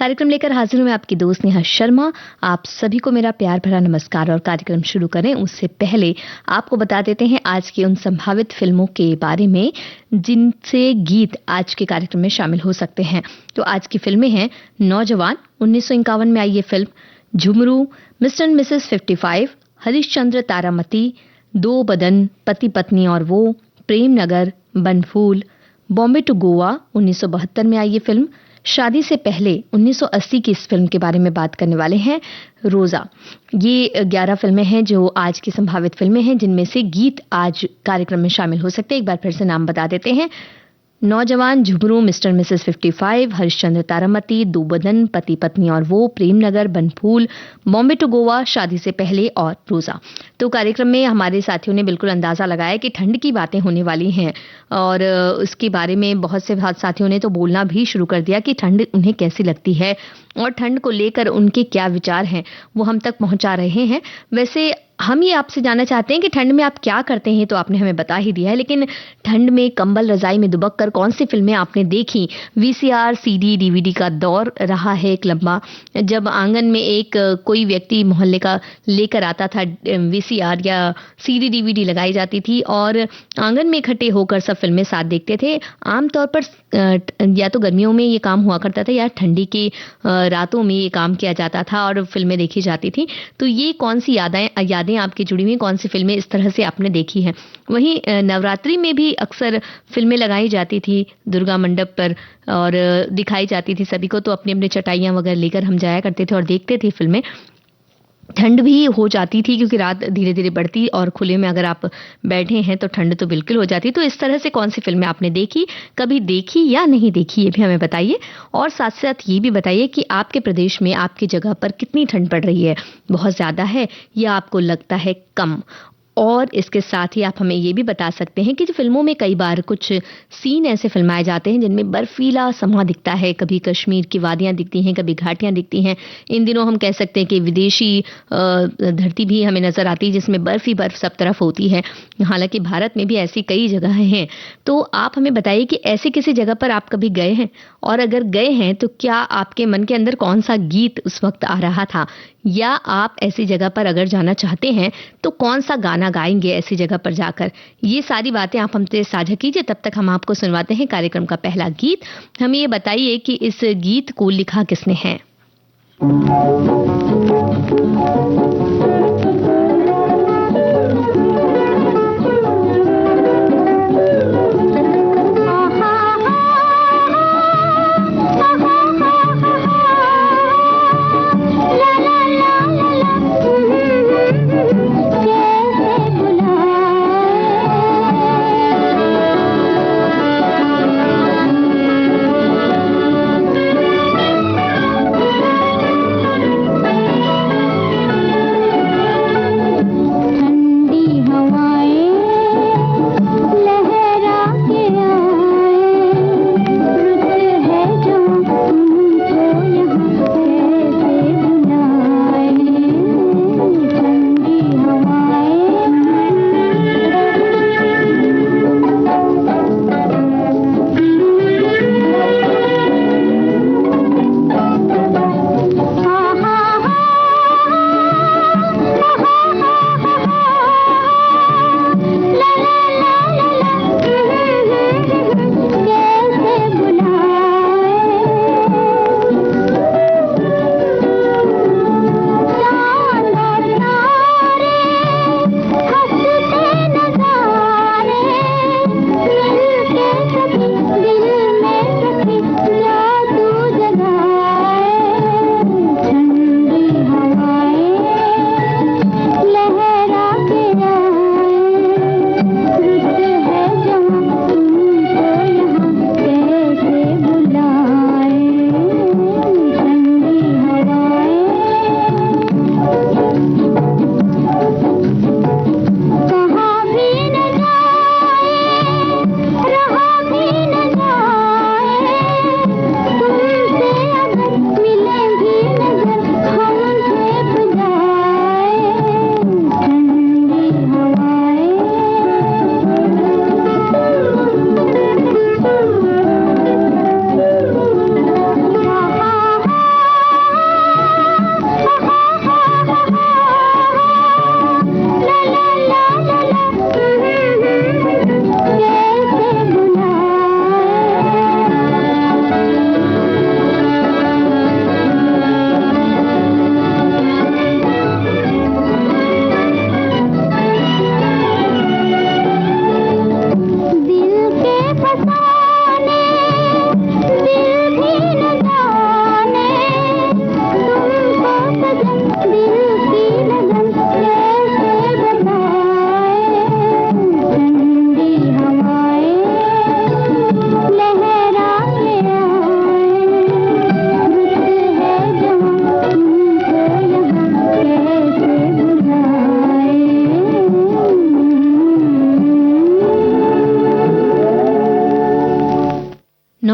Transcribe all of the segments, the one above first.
कार्यक्रम लेकर हाजिर हूं मैं आपकी दोस्त नेहा शर्मा। आप सभी को मेरा प्यार भरा नमस्कार। और कार्यक्रम शुरू करें उससे पहले आपको बता देते हैं आज की उन संभावित फिल्मों के बारे में जिनसे गीत आज के कार्यक्रम में शामिल हो सकते हैं। तो आज की फिल्में हैं नौजवान 1951 में आई ये film, Jhumru, mister and Mrs 55, Harishchandra Taramati, दो बदन, पति पत्नी और वो, प्रेम नगर, बनफूल, बॉम्बे टू गोवा 1972 में आई ये फिल्म, शादी से पहले 1980 की इस फिल्म के बारे में बात करने वाले हैं, रोजा। ये 11 फिल्में हैं जो आज की संभावित फिल्में हैं जिनमें से गीत आज कार्यक्रम में शामिल हो सकते हैं। एक बार फिर से नाम बता देते हैं: नौजवान, झुमरू, मिस्टर मिसेस 55, हरिश्चंद्र तारामती, दो बदन, पति पत्नी और वो, प्रेम नगर, बनफूल, बॉम्बे टू गोवा, शादी से पहले और रोजा। तो कार्यक्रम में हमारे साथियों ने बिल्कुल अंदाजा लगाया कि ठंड की बातें होने वाली हैं और उसके बारे में बहुत से साथियों ने तो बोलना भी शुरू कर दिया कि ठंड उन्हें कैसी लगती है और ठंड को लेकर उनके क्या विचार हैं वो हम तक पहुंचा रहे हैं। वैसे हम ये आपसे जानना चाहते हैं कि ठंड में आप क्या करते हैं, तो आपने हमें बता ही दिया है, लेकिन ठंड में कंबल रजाई में दुबक कर कौन सी फिल्में आपने देखी? वीसीआर, सीडी, डीवीडी का दौर रहा है एक लंबा, जब आंगन में एक कोई व्यक्ति मोहल्ले का लेकर आता था वीसीआर या सीडी डीवीडी लगाई जाती थी और आंगन में इकट्ठे होकर सब फिल्में साथ देखते थे। आमतौर पर या तो गर्मियों में ये काम हुआ करता था या ठंडी की रातों में ये काम किया जाता था और फिल्में देखी जाती थी। तो ये कौन सी यादें आपकी जुड़ी हुई, कौन सी फिल्में इस तरह से आपने देखी हैं? वहीं नवरात्रि में भी अक्सर फिल्में लगाई जाती थी दुर्गा मंडप पर और दिखाई जाती थी सभी को, तो अपनी अपनी चटाइयां वगैरह लेकर हम जाया करते थे और देखते थे फिल्में। ठंड भी हो जाती थी क्योंकि रात धीरे धीरे बढ़ती और खुले में अगर आप बैठे हैं तो ठंड तो बिल्कुल हो जाती। तो इस तरह से कौन सी फिल्में आपने देखी, कभी देखी या नहीं देखी, ये भी हमें बताइए। और साथ साथ ये भी बताइए कि आपके प्रदेश में, आपकी जगह पर कितनी ठंड पड़ रही है, बहुत ज़्यादा है या आपको लगता है कम? और इसके साथ ही आप हमें ये भी बता सकते हैं कि जो फिल्मों में कई बार कुछ सीन ऐसे फिल्माए जाते हैं जिनमें बर्फीला समा दिखता है, कभी कश्मीर की वादियां दिखती हैं, कभी घाटियां दिखती हैं। इन दिनों हम कह सकते हैं कि विदेशी धरती भी हमें नजर आती है जिसमें बर्फ ही बर्फ सब तरफ होती है। हालांकि भारत में भी ऐसी कई जगह हैं। तो आप हमें बताइए कि ऐसी किसी जगह पर आप कभी गए हैं, और अगर गए हैं तो क्या आपके मन के अंदर कौन सा गीत उस वक्त आ रहा था, या आप ऐसी जगह पर अगर जाना चाहते हैं तो कौन सा गाना गाएंगे ऐसी जगह पर जाकर? ये सारी बातें आप हमसे साझा कीजिए। तब तक हम आपको सुनवाते हैं कार्यक्रम का पहला गीत। हमें ये बताइए कि इस गीत को लिखा किसने है?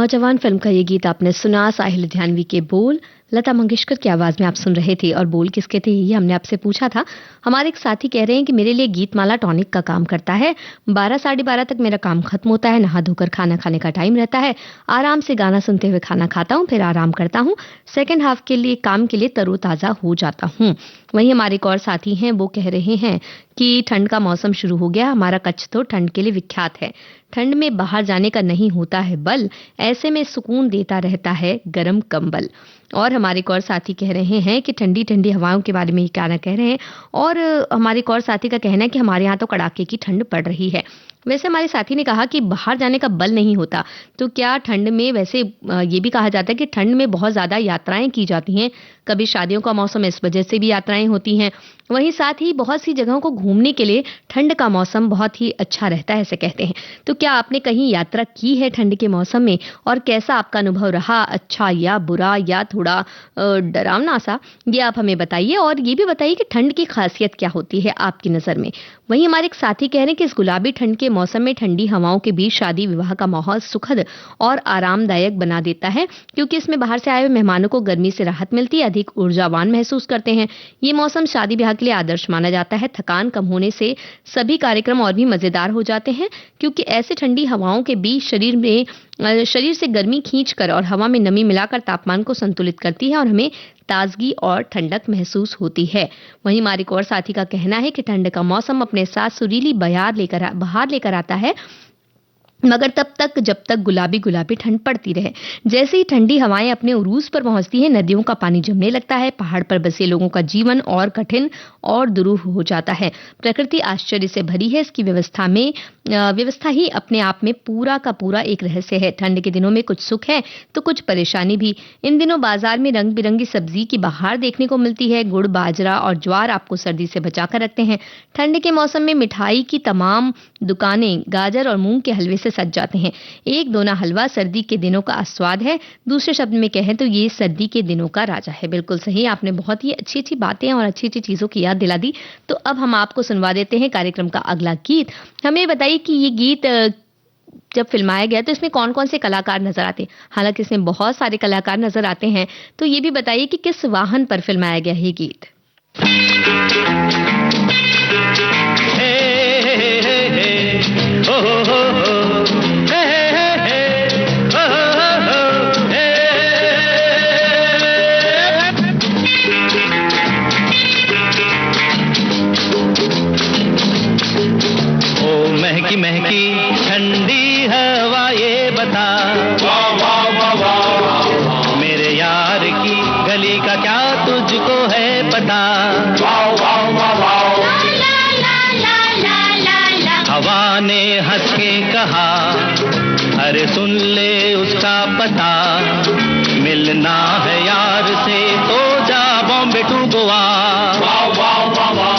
नौजवान फिल्म का ये गीत आपने सुना। साहिल लुधियानवी के बोल लता मंगेशकर की आवाज में आप सुन रहे थे। और बोल किसके थे ये हमने आपसे पूछा था। हमारे एक साथी कह रहे हैं कि मेरे लिए गीतमाला टॉनिक का काम करता है। 12 साढ़े 12 तक मेरा काम खत्म होता है। नहा धोकर खाना खाने का टाइम रहता है। आराम से गाना सुनते हुए खाना खाता हूँ, फिर आराम करता हूँ। सेकंड हाफ के लिए काम के लिए तरोताजा हो जाता हूँ। वहीं हमारे एक और साथी हैं, वो कह रहे हैं कि ठंड का मौसम शुरू हो गया। हमारा कच्छ तो ठंड के लिए विख्यात है। ठंड में बाहर जाने का नहीं होता है बल, ऐसे में सुकून देता रहता है गरम कंबल। और हमारे एक और साथी कह रहे हैं कि ठंडी ठंडी हवाओं के बारे में ये क्या कह रहे हैं। और हमारे एक और साथी का कहना है कि हमारे यहाँ तो कड़ाके की ठंड पड़ रही है। वैसे हमारे साथी ने कहा कि बाहर जाने का बल नहीं होता, तो क्या ठंड में वैसे ये भी कहा जाता है कि ठंड में बहुत ज़्यादा यात्राएं की जाती हैं। कभी शादियों का मौसम इस वजह से भी यात्राएं होती हैं। वहीं साथ ही बहुत सी जगहों को घूमने के लिए ठंड का मौसम बहुत ही अच्छा रहता है, ऐसे कहते हैं। तो क्या आपने कहीं यात्रा की है ठंड के मौसम में, और कैसा आपका अनुभव रहा, अच्छा या बुरा या थोड़ा डरावना सा, ये आप हमें बताइए। और ये भी बताइए कि ठंड की खासियत क्या होती है आपकी नज़र में। वहीं हमारे एक साथी कह रहे हैं कि इस गुलाबी ठंड के मौसम में ठंडी हवाओं के बीच शादी विवाह का माहौल सुखद और आरामदायक बना देता है, क्योंकि इसमें बाहर से आए हुए मेहमानों को गर्मी से राहत मिलती है, अधिक ऊर्जावान महसूस करते हैं। ये मौसम शादी ब्याह के लिए आदर्श माना जाता है। थकान कम होने से सभी कार्यक्रम और भी मजेदार हो जाते हैं, क्योंकि ऐसे ठंडी हवाओं के बीच शरीर से गर्मी खींचकर और हवा में नमी मिलाकर तापमान को संतुलित करती है और हमें ताजगी और ठंडक महसूस होती है। वहीं हमारे एक और साथी का कहना है कि ठंड का मौसम अपने साथ सुरीली बहार लेकर आता है, मगर तब तक जब तक गुलाबी गुलाबी ठंड पड़ती रहे। जैसे ही ठंडी हवाएं अपने उरूज पर पहुंचती हैं, नदियों का पानी जमने लगता है। पहाड़ पर बसे लोगों का जीवन और कठिन और दुरूह हो जाता है। प्रकृति आश्चर्य से भरी है। इसकी व्यवस्था ही अपने आप में पूरा का पूरा एक रहस्य है। ठंड के दिनों में कुछ सुख है तो कुछ परेशानी भी। इन दिनों बाजार में रंग बिरंगी सब्जी की बहार देखने को मिलती है। गुड़, बाजरा और ज्वार आपको सर्दी से बचाकर रखते हैं। ठंड के मौसम में मिठाई की तमाम दुकानें गाजर और मूंग के हलवे से सज जाते हैं। एक दोना हलवा सर्दी के दिनों का आस्वाद है। दूसरे शब्द में कहें तो ये सर्दी के दिनों का राजा है। बिल्कुल सही, आपने बहुत ही अच्छी अच्छी बातें और अच्छी अच्छी चीजों की याद दिला दी। तो अब हम आपको सुनवा देते हैं कार्यक्रम का अगला गीत। हमें बताइए कि ये गीत जब फिल्माया गया तो इसमें कौन कौन से कलाकार नजर आते हैं। हालांकि इसमें बहुत सारे कलाकार नजर आते हैं, तो ये भी बताइए कि किस वाहन पर फिल्माया गया ये गीत। महकी महकी ठंडी हवा ये बता, वाह वाह वाह वाह, मेरे यार की गली का क्या तुझको है पता, वाह वाह वाह वाह, हवा ने हंस के कहा, अरे सुन ले उसका पता, मिलना है यार से तो जा बॉम्बे टू गोवा, वाह वाह वाह वाह।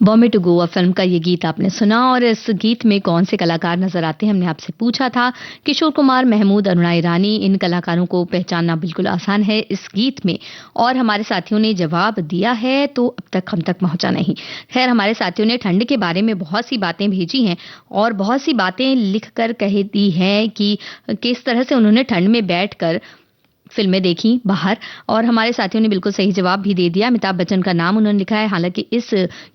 बॉम्बे टू गोवा फिल्म का ये गीत आपने सुना। और इस गीत में कौन से कलाकार नजर आते हैं, हमने आपसे पूछा था। किशोर कुमार, महमूद, अरुणा ईरानी, इन कलाकारों को पहचानना बिल्कुल आसान है इस गीत में। और हमारे साथियों ने जवाब दिया है तो अब तक हम तक पहुंचा नहीं। खैर, हमारे साथियों ने ठंड के बारे में बहुत सी बातें भेजी हैं और बहुत सी बातें लिख कर कह दी हैं कि किस तरह से उन्होंने ठंड में बैठकर फिल्में देखी बाहर। और हमारे साथियों ने बिल्कुल सही जवाब भी दे दिया। अमिताभ बच्चन का नाम उन्होंने लिखा है, हालांकि इस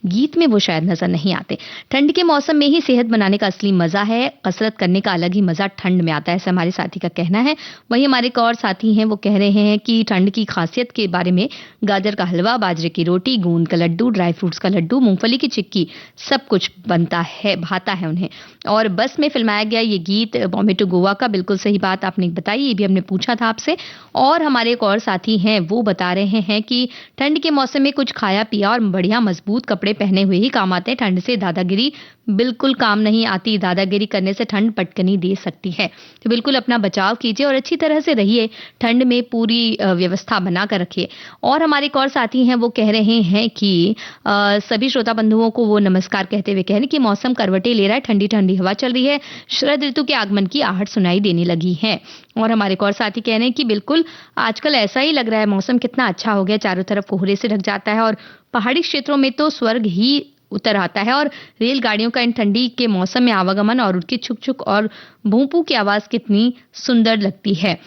गीत में वो शायद नजर नहीं आते। ठंड के मौसम में ही सेहत बनाने का असली मजा है, कसरत करने का अलग ही मजा ठंड में आता है, ऐसा हमारे साथी का कहना है। वहीं हमारे एक और साथी हैं, वो कह रहे हैं कि ठंड की खासियत के बारे में गाजर का हलवा, बाजरे की रोटी, गोंद का लड्डू, ड्राई फ्रूट्स का लड्डू, मूंगफली की चिक्की, सब कुछ बनता है, भाता है उन्हें। और बस में फिल्माया गया ये गीत बॉम्बे टू गोवा का, बिल्कुल सही बात आपने बताई, ये भी हमने पूछा था आपसे। और हमारे एक और साथी हैं, वो बता रहे हैं कि ठंड के मौसम में कुछ खाया पिया और बढ़िया मजबूत कपड़े पहने हुए ही काम आते हैं। ठंड से दादागिरी बिल्कुल काम नहीं आती, दादागिरी करने से ठंड पटकनी दे सकती है। तो बिल्कुल अपना बचाव कीजिए और अच्छी तरह से रहिए, ठंड में पूरी व्यवस्था बना कर रखिए। और हमारे एक और साथी हैं, वो कह रहे हैं कि सभी श्रोता बंधुओं को वो नमस्कार कहते हुए कह रहे हैं कि मौसम करवटें ले रहा है, ठंडी ठंडी हवा चल रही है, शरद ऋतु के आगमन की आहट सुनाई देने लगी है। और हमारे एक और साथी कह रहे हैं कि बिल्कुल आजकल ऐसा ही लग रहा है, मौसम कितना अच्छा हो गया, चारों तरफ कोहरे से ढक जाता है और पहाड़ी क्षेत्रों में तो स्वर्ग ही उतर आता है। और रेलगाड़ियों का इन ठंडी के मौसम में आवागमन और उनकी छुक छुक और भूं की आवाज कितनी सुंदर लगती है।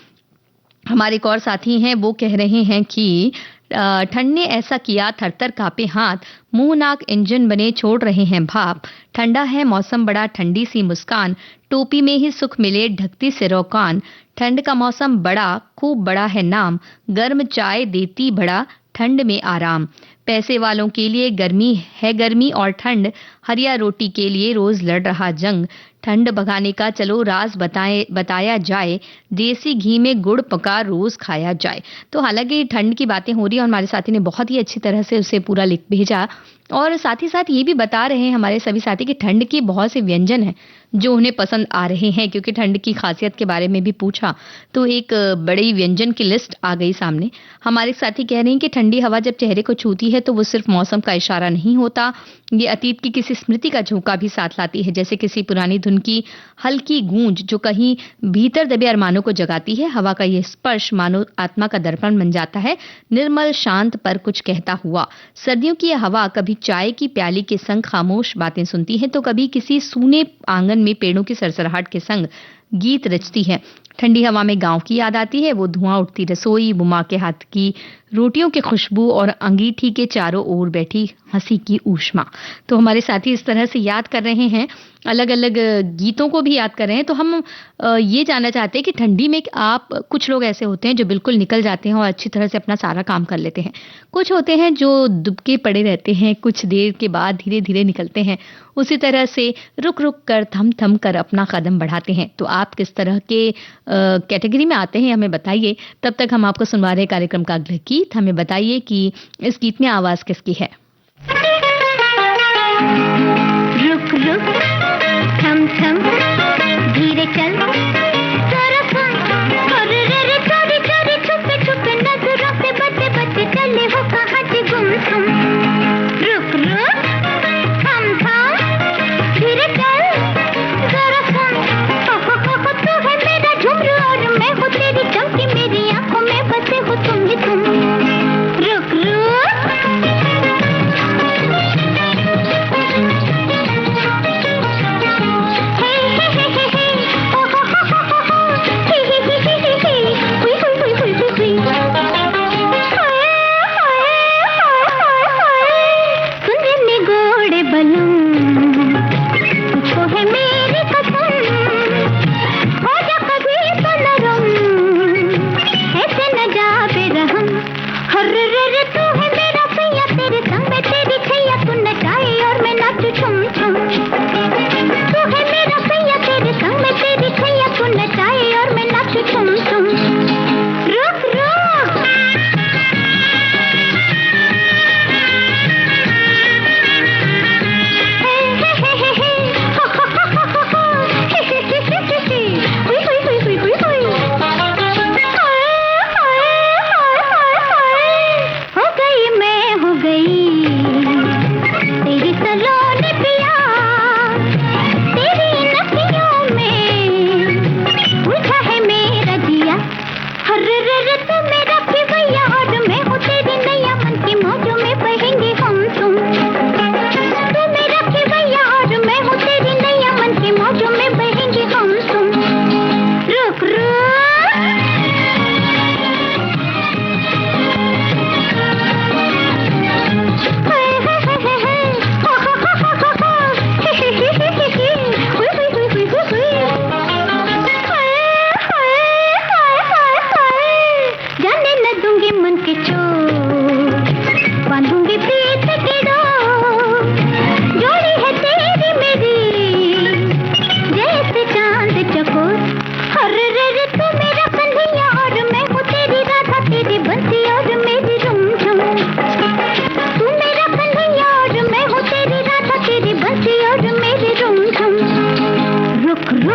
हमारे एक और साथी हैं, वो कह रहे हैं कि ठंड ने ऐसा किया, थरथर कांपे हाथ, मुंह नाक इंजन बने छोड़ रहे हैं भाप, ठंडा है मौसम बड़ा ठंडी सी मुस्कान, टोपी में ही सुख मिले ढकती सिरों कान, ठंड का मौसम बड़ा खूब बड़ा है नाम, गर्म चाय देती बड़ा ठंड में आराम, पैसे वालों के लिए गर्मी है गर्मी और ठंड, हरिया रोटी के लिए रोज लड़ रहा जंग, ठंड भगाने का चलो राज बताया जाए, देसी घी में गुड़ पका रोज खाया जाए। तो हालांकि ठंड की बातें हो रही है और हमारे साथी ने बहुत ही अच्छी तरह से उसे पूरा लिख भेजा। और साथ ही साथ ये भी बता रहे हैं हमारे सभी साथी कि ठंड के बहुत से व्यंजन हैं जो उन्हें पसंद आ रहे हैं, क्योंकि ठंड की खासियत के बारे में भी पूछा तो एक बड़ी व्यंजन की लिस्ट आ गई सामने। हमारे साथी कह रहे हैं कि ठंडी हवा जब चेहरे को छूती है तो वो सिर्फ मौसम का इशारा नहीं होता, ये अतीत की किसी स्मृति का झोंका भी साथ लाती है, जैसे किसी पुरानी धुन की हल्की गूंज जो कहीं भीतर दबे अरमानों को जगाती है। हवा का ये स्पर्श मानो आत्मा का दर्पण बन जाता है, निर्मल शांत पर कुछ कहता हुआ। सर्दियों की यह हवा कभी चाय की प्याली के संग खामोश बातें सुनती है तो कभी किसी सूने आंगन में पेड़ों की सरसराहट के संग गीत रचती है। ठंडी हवा में गांव की याद आती है, वो धुआं उठती रसोई, बुमा के हाथ की रोटियों की खुशबू और अंगीठी के चारों ओर बैठी हंसी की ऊष्मा। तो हमारे साथी इस तरह से याद कर रहे हैं, अलग अलग गीतों को भी याद कर रहे हैं। तो हम ये जानना चाहते हैं कि ठंडी में आप, कुछ लोग ऐसे होते हैं जो बिल्कुल निकल जाते हैं और अच्छी तरह से अपना सारा काम कर लेते हैं, कुछ होते हैं जो दुबके पड़े रहते हैं, कुछ देर के बाद धीरे धीरे निकलते हैं, उसी तरह से रुक रुक कर थम थम कर अपना कदम बढ़ाते हैं। तो आप किस तरह के कैटेगरी में आते हैं हमें बताइए। तब तक हम आपको सुनवा रहे कार्यक्रम का अगला गीत। हमें बताइए कि इस गीत में आवाज किसकी है। रुक रुक थम थम धीरे चल जरा सुन, अरे रे रे चोरी चोरी छुपे छुपे नजरों से बचे बचे चले हो कहाँ से गुम तुम। रुक रुक थम थम धीरे चल जरा सुन, हो तू है मेरा झुमरू और मैं हूँ तेरी चमकी, मेरी आंखों में बसे हो तुम ही तुम। रुक रुक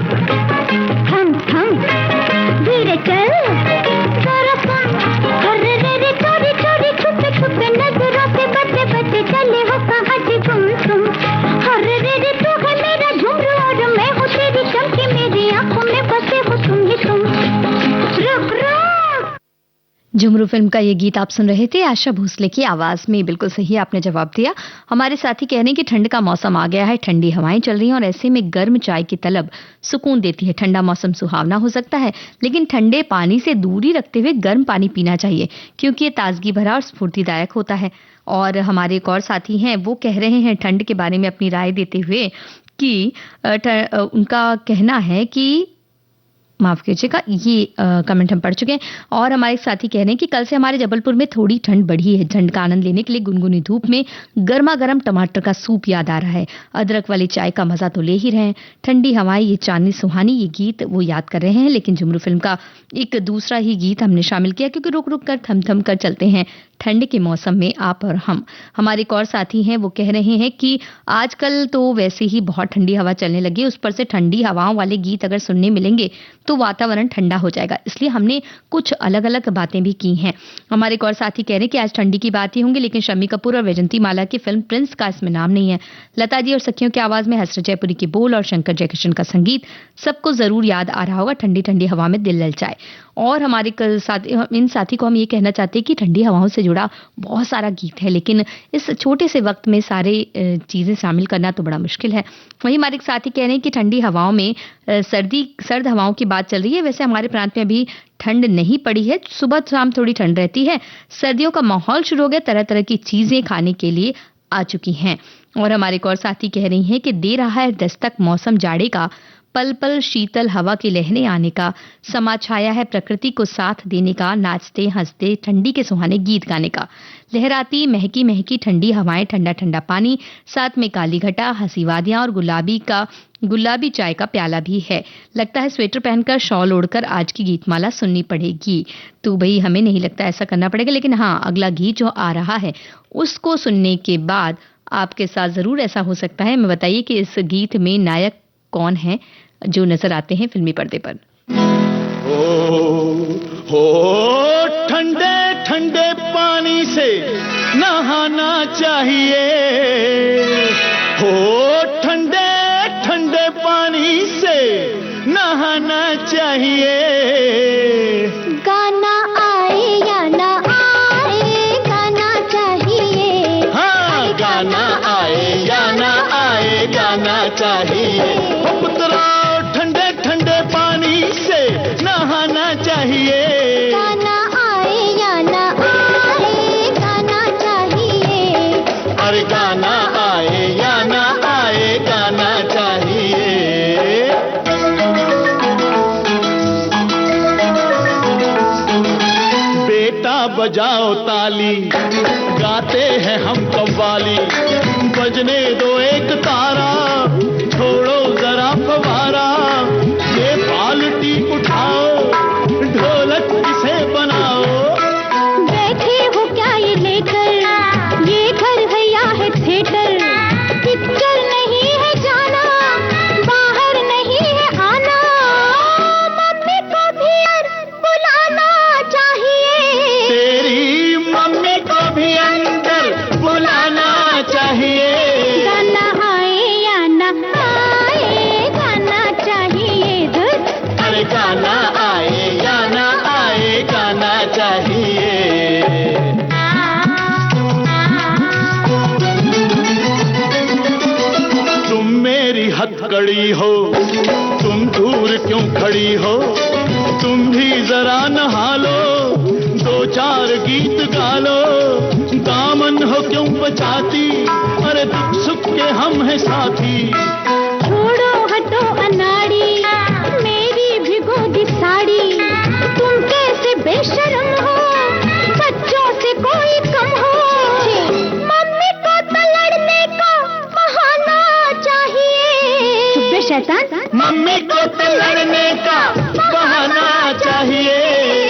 रुक थम थम धीरे चल जरा सुन अरे रे रे चोरी चोरी छुपे छुपे नजरों से बचे बचे चले हो कहाँ से तुम अरे रे रे तू है मेरा झुमरू और मैं हूँ तेरी चमकी मेरी आंखों में बसे हो तुम ही तुम रुक रुक। झुमरू फिल्म का ये गीत आप सुन रहे थे आशा भोसले की आवाज में। बिल्कुल सही आपने जवाब दिया। हमारे साथी कह रहे हैं कि ठंड का मौसम आ गया है, ठंडी हवाएं चल रही हैं और ऐसे में गर्म चाय की तलब सुकून देती है। ठंडा मौसम सुहावना हो सकता है, लेकिन ठंडे पानी से दूरी रखते हुए गर्म पानी पीना चाहिए क्योंकि ये ताजगी भरा और स्फूर्तिदायक होता है। और हमारे एक और साथी हैं, वो कह रहे हैं ठंड के बारे में अपनी राय देते हुए कि उनका कहना है कि माफ कीजिएगा, ये कमेंट हम पढ़ चुके हैं। और हमारे साथी कह रहे हैं कि कल से हमारे जबलपुर में थोड़ी ठंड बढ़ी है। ठंड का आनंद लेने के लिए गुनगुनी धूप में गर्मा गर्म टमाटर का सूप याद आ रहा है। अदरक वाली चाय का मजा तो ले ही रहे हैं। ठंडी हवाएं, ये चांदनी सुहानी, ये गीत वो याद कर रहे हैं। लेकिन झुमरू फिल्म का एक दूसरा ही गीत हमने शामिल किया क्योंकि रुक रुक कर थम थम कर चलते हैं ठंड के मौसम में आप और हम। हमारे एक और साथी हैं, वो कह रहे हैं कि आजकल तो वैसे ही बहुत ठंडी हवा चलने लगी, उस पर से ठंडी हवाओं वाले गीत अगर सुनने मिलेंगे तो वातावरण ठंडा हो जाएगा, इसलिए हमने कुछ अलग अलग बातें भी की हैं। हमारे एक और साथी कह रहे हैं कि आज ठंडी की बात ही होंगी, लेकिन शम्मी कपूर और वैजंती माला की फिल्म प्रिंस का इसमें नाम नहीं है। लता जी और सखियों की आवाज में हसरत जयपुरी के बोल और शंकर जयकिशन का संगीत सबको जरूर याद आ रहा होगा। ठंडी ठंडी हवा में दिल ललचाए। और हमारे इन साथी को हम ये कहना चाहते हैं कि ठंडी हवाओं से जुड़ा बहुत सारा गीत है, लेकिन इस छोटे से वक्त में सारे चीजें शामिल करना तो बड़ा मुश्किल है। वहीं हमारे एक साथी कह रहे हैं कि ठंडी हवाओं में सर्द हवाओं की बात चल रही है। वैसे हमारे प्रांत में अभी ठंड नहीं पड़ी है, सुबह शाम थोड़ी ठंड रहती है। सर्दियों का माहौल शुरू हो गया, तरह तरह की चीजें खाने के लिए आ चुकी हैं। और हमारे एक और साथी कह रही हैं कि दे रहा है दस्तक मौसम जाड़े का, पल पल शीतल हवा की लहरें आने का, समा छाया है प्रकृति को साथ देने का, नाचते हंसते ठंडी के सुहाने गीत गाने का। लहराती महकी महकी ठंडी हवाएं, ठंडा ठंडा पानी, साथ में काली घटा, हंसी वादियां और गुलाबी चाय का प्याला भी है। लगता है स्वेटर पहनकर शॉल ओढ़कर आज की गीतमाला सुननी पड़ेगी। तो भाई हमें नहीं लगता ऐसा करना पड़ेगा, लेकिन हाँ, अगला गीत जो आ रहा है उसको सुनने के बाद आपके साथ जरूर ऐसा हो सकता है। मैं बताइए कि इस गीत में नायक कौन है जो नजर आते हैं फिल्मी पर्दे पर। हो ठंडे ठंडे पानी से नहाना चाहिए, हो ठंडे ठंडे पानी से नहाना चाहिए। गाना आए या ना आए गाना चाहिए। हाँ, गाना आए या ना आए गाना चाहिए। पुत्रा ठंडे ठंडे पानी से नहाना चाहिए। गाना आए या ना आए गाना चाहिए। अरे गाना आए या ना आए गाना चाहिए। बेटा बजाओ ताली, गाते हैं हम कव्वाली, बजने दो एक तारा, छोड़ो जरा फवारा, ये बाल्टी उठाओ, ढोलक किसे बनाओ। बैठे हो क्या ये लेकर, ये घर है या है थिएटर, पिक्चर नहीं है जाना, बाहर नहीं है आना, मम्मी को भी बुलाना चाहिए। तेरी मम्मी को भी अंदर बुलाना चाहिए। गाना आए या ना आए गाना चाहिए। अरे गाना आए या ना आए गाना चाहिए। तुम मेरी हथकड़ी हो, तुम दूर क्यों खड़ी हो, तुम भी जरा नहा लो, दो चार गीत गा लो, दामन हो क्यों बचाती, अरे दुख सुख के हम हैं साथी। छोड़ो हटो अनाड़ी, मेरी भिगोगी साड़ी, तुम कैसे बेशर्म हो, बच्चों से कोई कम हो। मम्मी को तो लड़ने का बहाना चाहिए। बेशैतान, मम्मी को तो लड़ने का बहाना चाहिए।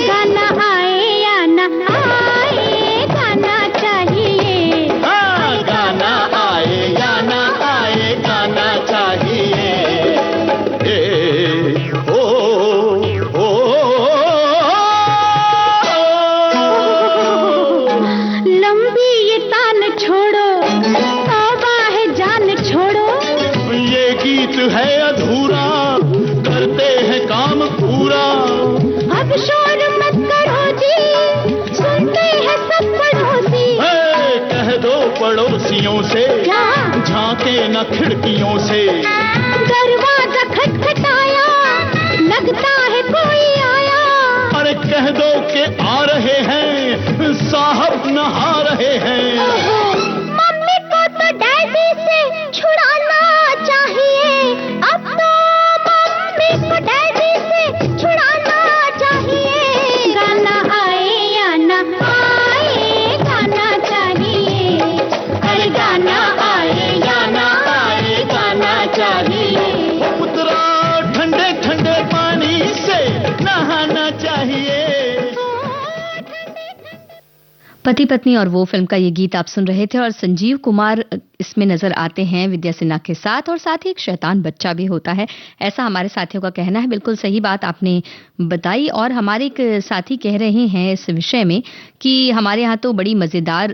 गाना आए या ना आए गाना चाहिए। हाँ, गाना आए या ना आए गाना चाहिए। खिड़कियों से, झांके न खिड़कियों से। दरवाजा खटखटाया, लगता है कोई आया। अरे कह दो कि आ रहे हैं, साहब नहा रहे हैं। मम्मी को तो डैडी से छुड़ाना चाहिए, अब तो मम्मी को डैडी से छुड़ाना चाहिए। गाना आए या ना आए, गाना चाहिए। अरे गाना आए या ना आए, गाना चाहिए। पुत्रा ठंडे ठंडे पानी से नहाना चाहिए। पति पत्नी और वो फिल्म का ये गीत आप सुन रहे थे और संजीव कुमार इसमें नजर आते हैं विद्या सिन्हा के साथ और साथ ही एक शैतान बच्चा भी होता है, ऐसा हमारे साथियों का कहना है। बिल्कुल सही बात आपने बताई। और हमारे एक साथी कह रहे हैं इस विषय में कि हमारे यहाँ तो बड़ी मज़ेदार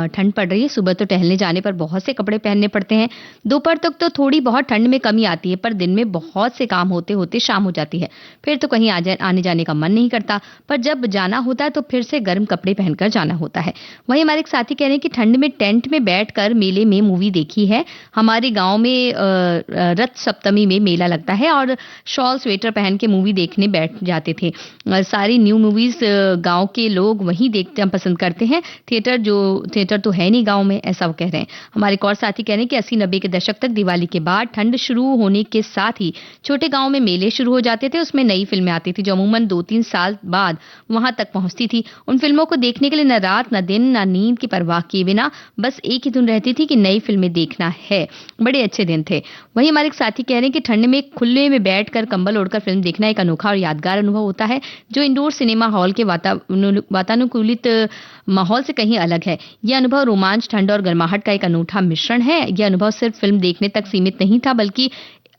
ठंड पड़ रही है। सुबह तो टहलने जाने पर बहुत से कपड़े पहनने पड़ते हैं, दोपहर तक तो थोड़ी बहुत ठंड में कमी आती है, पर दिन में बहुत से काम होते होते शाम हो जाती है, फिर तो कहीं आने जाने का मन नहीं करता, पर जब जाना होता है तो फिर से गर्म कपड़े पहनकर जाना होता है। वहीं हमारे एक साथी कह रहे हैं कि ठंड में टेंट में बैठकर मेले में मूवी देखी है। हमारे गांव में रथ सप्तमी में मेला लगता है और शॉल स्वेटर पहन के मूवी देखने बैठ जाते थे। सारी न्यू मूवीज गांव के लोग वहीं देखते पसंद करते हैं, थिएटर तो है नहीं गांव में, ऐसा वो कह रहे हैं। हमारे एक और साथी कह रहे हैं कि 80-90 के दशक तक दिवाली के बाद ठंड शुरू होने के साथ ही छोटे गांव में मेले शुरू हो जाते थे, उसमें नई फिल्में आती थी जो अमूमन 2-3 साल बाद वहां तक पहुंचती थी। उन फिल्मों को देखने के लिए न रात न दिन न नींद की परवाह किए बिना बस एक ही धुन रहती थी कि नई फिल्में देखना है। बड़े अच्छे दिन थे। वहीं हमारे एक साथी कह रहे हैं कि ठंड में खुले में बैठकर कंबल ओढ़कर फिल्म देखना एक अनोखा और यादगार अनुभव होता है जो इंडोर सिनेमा हॉल के वातानुकूलित माहौल से कहीं अलग है। यह अनुभव रोमांच, ठंड और गर्माहट का एक अनूठा मिश्रण है। यह अनुभव सिर्फ फिल्म देखने तक सीमित नहीं था, बल्कि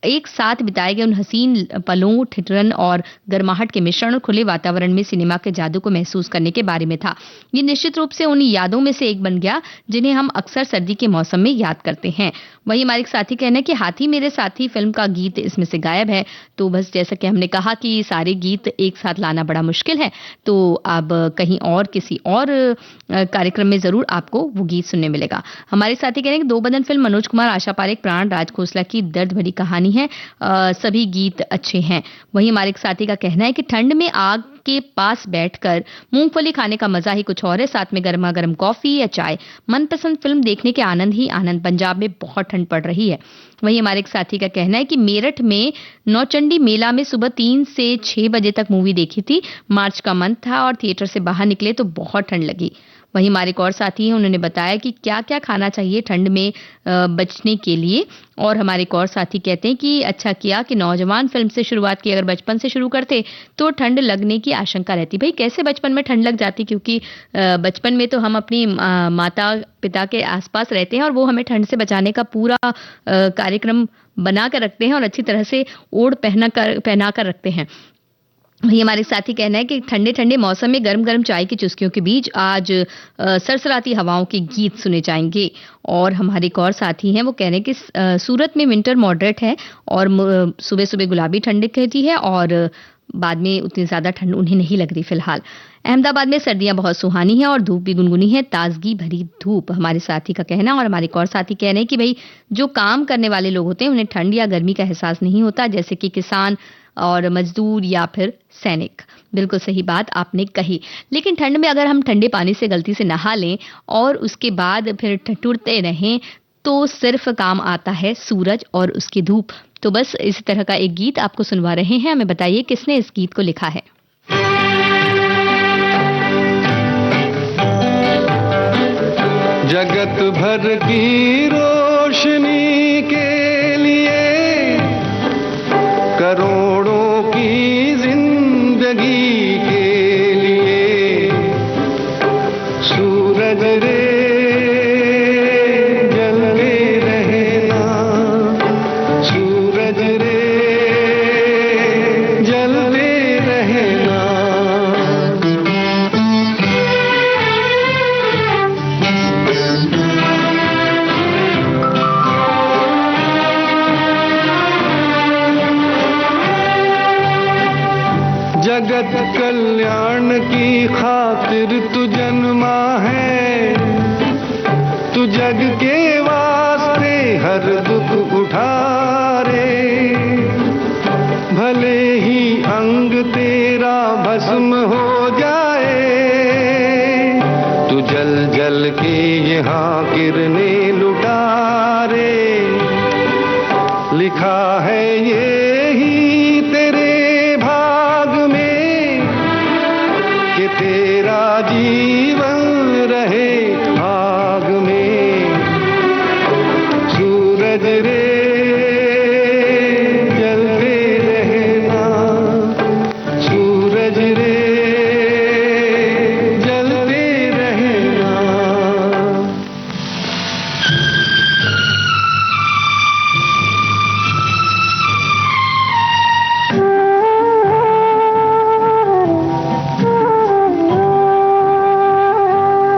एक साथ बिताए गए उन हसीन पलों, ठिठुरन और गर्माहट के मिश्रण और खुले वातावरण में सिनेमा के जादू को महसूस करने के बारे में था। ये निश्चित रूप से उन यादों में से एक बन गया जिन्हें हम अक्सर सर्दी के मौसम में याद करते हैं। वहीं हमारे एक साथी कहना है कि हाथी मेरे साथी फिल्म का गीत इसमें से गायब है। तो बस जैसा कि हमने कहा कि सारे गीत एक साथ लाना बड़ा मुश्किल है, तो अब कहीं और किसी और कार्यक्रम में जरूर आपको वो गीत सुनने मिलेगा। हमारे साथी कह रहे हैं कि दो बदन फिल्म मनोज कुमार, आशा पारेख, प्राण, राज खोसला की दर्द भरी कहानी है। सभी गीत अच्छे हैं। वहीं हमारे एक साथी का कहना है कि ठंड में आग के पास बैठकर मूंगफली खाने का मजा ही कुछ और है, साथ में गर्मा गर्म कॉफी या चाय। मनपसंद फिल्म देखने के आनंद ही आनंद। पंजाब में बहुत ठंड पड़ रही है। वहीं हमारे एक साथी का कहना है कि मेरठ में नौचंडी मेला में सुबह 3 से 6 बजे तक मूवी देखी थी। मार्च का मंथ था और थिएटर से बाहर निकले तो बहुत ठंड लगी। वहीं हमारे एक और साथी हैं, उन्होंने बताया कि क्या क्या खाना चाहिए ठंड में बचने के लिए। और हमारे एक और साथी कहते हैं कि अच्छा किया कि नौजवान फिल्म से शुरुआत की, अगर बचपन से शुरू करते तो ठंड लगने की आशंका रहती। भाई कैसे बचपन में ठंड लग जाती, क्योंकि बचपन में तो हम अपनी माता पिता के आसपास रहते हैं और वो हमें ठंड से बचाने का पूरा कार्यक्रम बना कर रखते हैं और अच्छी तरह से ओढ़ पहना कर रखते हैं। वही हमारे साथी कहना है कि ठंडे ठंडे मौसम में गर्म गर्म चाय की चुस्कियों के बीच आज सरसराती हवाओं के गीत सुने जाएंगे। और हमारे एक और साथी हैं, वो कह रहे हैं कि सूरत में विंटर मॉडरेट है और सुबह सुबह गुलाबी ठंडक रहती है और बाद में उतनी ज्यादा ठंड उन्हें नहीं लग रही फिलहाल। अहमदाबाद में सर्दियां बहुत सुहानी है और धूप भी गुनगुनी है, ताजगी भरी धूप, हमारे साथी का कहना। और हमारे एक और साथी कह रहे हैं कि भाई जो काम करने वाले लोग होते हैं उन्हें ठंड या गर्मी का एहसास नहीं होता, जैसे कि किसान और मजदूर या फिर सैनिक। बिल्कुल सही बात आपने कही। लेकिन ठंड में अगर हम ठंडे पानी से गलती से नहा लें और उसके बाद फिर ठिठुरते रहें तो सिर्फ काम आता है सूरज और उसकी धूप। तो बस इसी तरह का एक गीत आपको सुनवा रहे हैं। हमें बताइए किसने इस गीत को लिखा है। जगत भर की रोशनी के लिए, करोड़ों की जिंदगी के लिए, सूरज रे जलते रहना, सूरज रे जलते रहना। जगत कल्याण की खातिर तू जन्मा है, तू जग के वास्ते हर दुख उठा रे, भले ही अंग तेरा भस्म हो जाए, तू जल जल के यहाँ किरणें लुटा रे। लिखा है ये ही तेरे भाग में कि तेरा जीवन रहे आग में। सूरज रे जलते रहना, सूरज रे जलते रहना।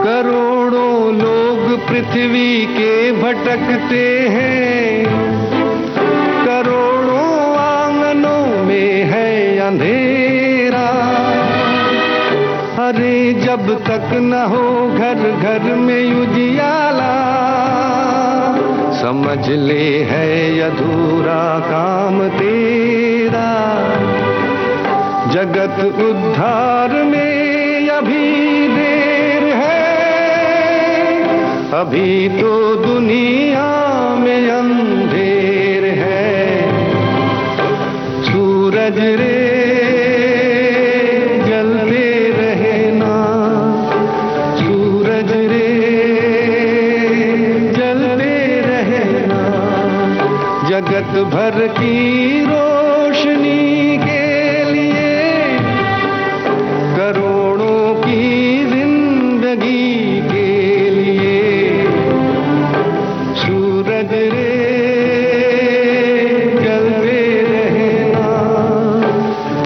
करोड़ों लोग पृथ्वी के भटकते हैं, करोड़ों आंगनों में है अंधेरा। अरे जब तक न हो घर घर में उजियाला, समझ ले है अधूरा काम तेरा। जगत उद्धार में अभी देर है, अभी तो दुनिया में अंधेर है। सूरज रे जलते रहना, सूरज रे जलते रहना। जगत भर की रोशनी के लिए, करोड़ों की जिंदगी के लिए। सूरज रे जलते रहना,